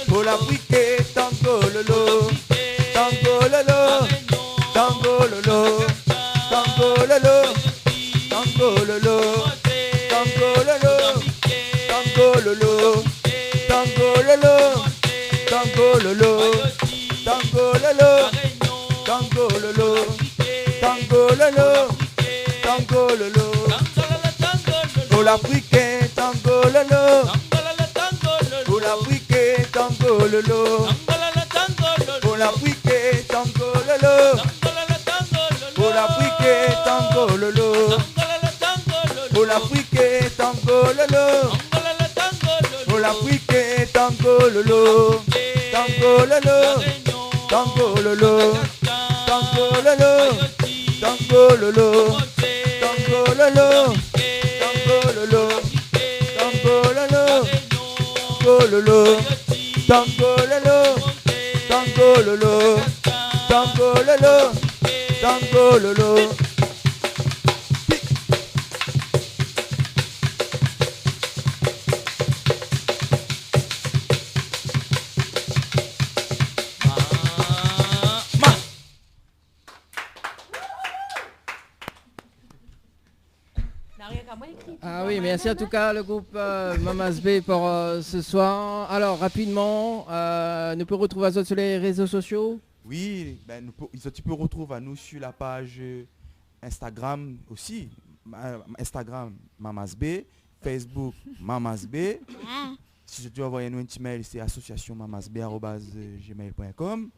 pour l'Afrique, tangololo. Tangololo, tangololo, tangololo, tangololo, tangololo, tangololo, tangololo, tangololo, tangololo, tangololo, tangololo, tangololo. Pour l'Afrique, tangololo, pour l'Afrique, tangololo. Pour l'Afrique, tangololo, pour l'Afrique, tangololo, pour l'Afrique, tangololo, pour l'Afrique, tangololo, tangololo, tangololo, tangololo, tangololo, tangololo, tangololo, tangololo, tangololo, tangololo. Tangololo, tangololo, tangololo. Ah oui, merci en tout cas le groupe Mamas B pour ce soir. Alors rapidement, nous pouvons retrouver Azot sur les réseaux sociaux. Oui, ben, tu peux retrouver nous sur la page Instagram aussi. Instagram Mamas B, Facebook Mamas B. Si tu veux envoyer nous un petit mail, c'est associationmamasb@gmail.com.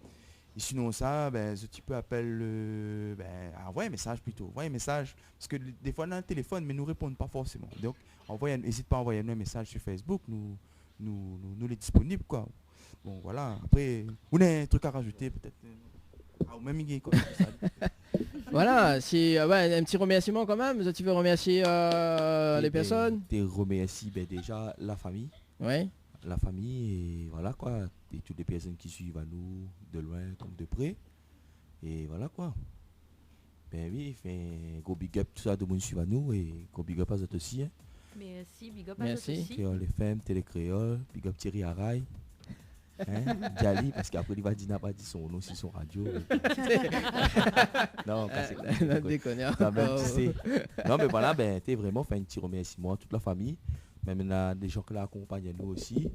Et sinon ça, ben, tu peux appeler, envoyer un message plutôt. Envoyer un message, parce que des fois on a un téléphone, mais nous ne répondent pas forcément. Donc, n'hésite pas à envoyer un message sur Facebook, nous les disponibles quoi. Bon voilà, après, on a un truc à rajouter peut-être. Ou même quoi. Voilà, c'est un petit remerciement quand même. Tu veux remercier les personnes? Te remercie déjà la famille. Ouais. La famille et voilà quoi. Et toutes les personnes qui suivent à nous de loin comme de près. Et voilà quoi. Ben oui, fait gros big up tout ça de monde suivre à nous et gros big up à eux aussi. Hein. Merci, big up à eux aussi. Créole FM, Télé Créole, big up Thierry Araï. Hein? Djali, parce qu'après il va dire n'a pas dit son nom sur son radio. Non, c'est déconne. Non mais voilà, ben t'es vraiment fait un petit remerciement à toute la famille. Même il y a des gens qui l'accompagnent nous aussi.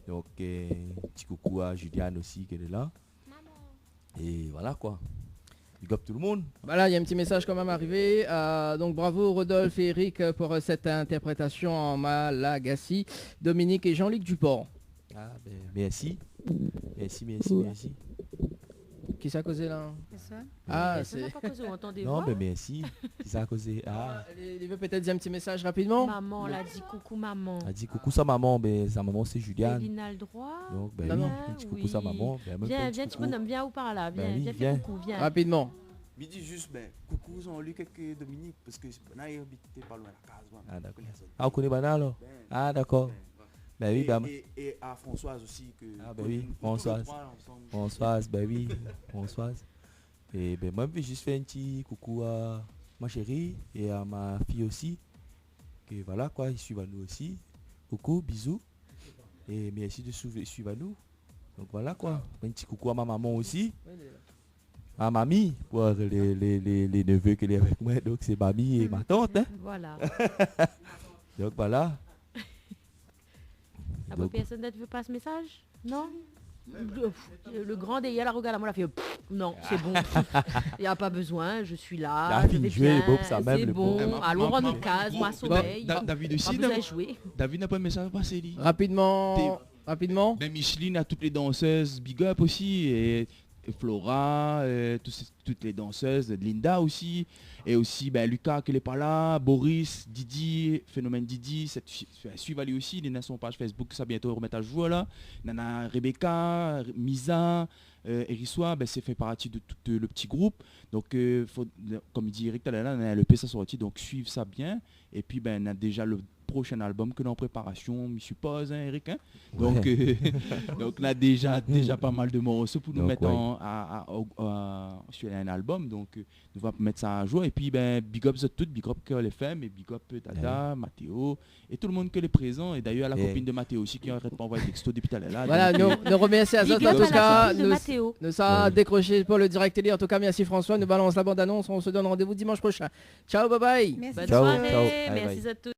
Donc petit coucou à Juliane aussi qui est là. Et voilà quoi. Big up tout le monde. Voilà, il y a un petit message quand même arrivé. Donc bravo Rodolphe et Eric pour cette interprétation en malagasy. Dominique et Jean-Luc Dupont. Ah ben merci. Merci. Qui ça a causé là? C'est ça? Ah, c'est... Non mais merci. Qui ça a causé? Ah. Il veut peut-être dire un petit message rapidement. Maman, elle a dit coucou maman. Elle a dit coucou sa maman, mais sa maman c'est Juliane. Il a le droit. Donc ben oui, un petit coucou sa maman. Viens, tu bonhomme, viens ou par là. Viens, fais coucou, viens. Rapidement. Il dit juste, coucou Jean-Luc et Dominique, parce que Bana est habité pas loin de la case. Ah d'accord. Ah, on connaît Bana alors? Ah d'accord. Ben oui, et à Françoise aussi. Ah ben oui, Françoise, ben oui, Françoise. Et ben moi je vais juste faire un petit coucou à ma chérie et à ma fille aussi. Et voilà quoi, ils suivent à nous aussi. Coucou, bisous. Et merci de suivre à nous. Donc voilà quoi. Un petit coucou à ma maman aussi. À mamie, pour les neveux qui sont avec moi. Donc c'est mamie et ma tante. Hein. Voilà. Donc voilà. La bonne personne ne veut pas ce message? Non? Le grand derrière la regarde, moi, la fait non, c'est bon. Il n'y a pas besoin, je suis là. Je vais bien, c'est bon. Alors on nous case, moi sommeil. David aussi, David n'a pas de message à passer. Rapidement. Ben Micheline a toutes les danseuses, big up aussi. Et Flora, toutes les danseuses, Linda aussi, et aussi Lucas qui n'est pas là, Boris, Didi, Phénomène Didi, suivez lui aussi, il y a son page Facebook, ça bientôt remettre à jour là. Nana Rebecca, Misa, Erissoa, c'est fait partie de tout le petit groupe. Donc comme il dit Eric Talala, le PC sorti, donc suivez ça bien. Et puis on a déjà le prochain album que dans préparation, je suppose, hein, Eric. Hein? Donc, donc on a déjà pas mal de morceaux pour nous mettre sur un album. Donc nous allons mettre ça à jour. Et puis big up tout, big up Créole FM et big up Dada, Mathéo et tout le monde qui est présent. Et d'ailleurs la copine de Mathéo aussi qui n'arrête pas d'envoyer des textos depuis tout à l'heure. Voilà, nous remercions à Zot en tout cas. Nous a décroché pour le direct télé. En tout cas, merci François. Nous balance la bande annonce. On se donne rendez-vous dimanche prochain. Ciao, bye bye. Bonne soirée. Merci à tous.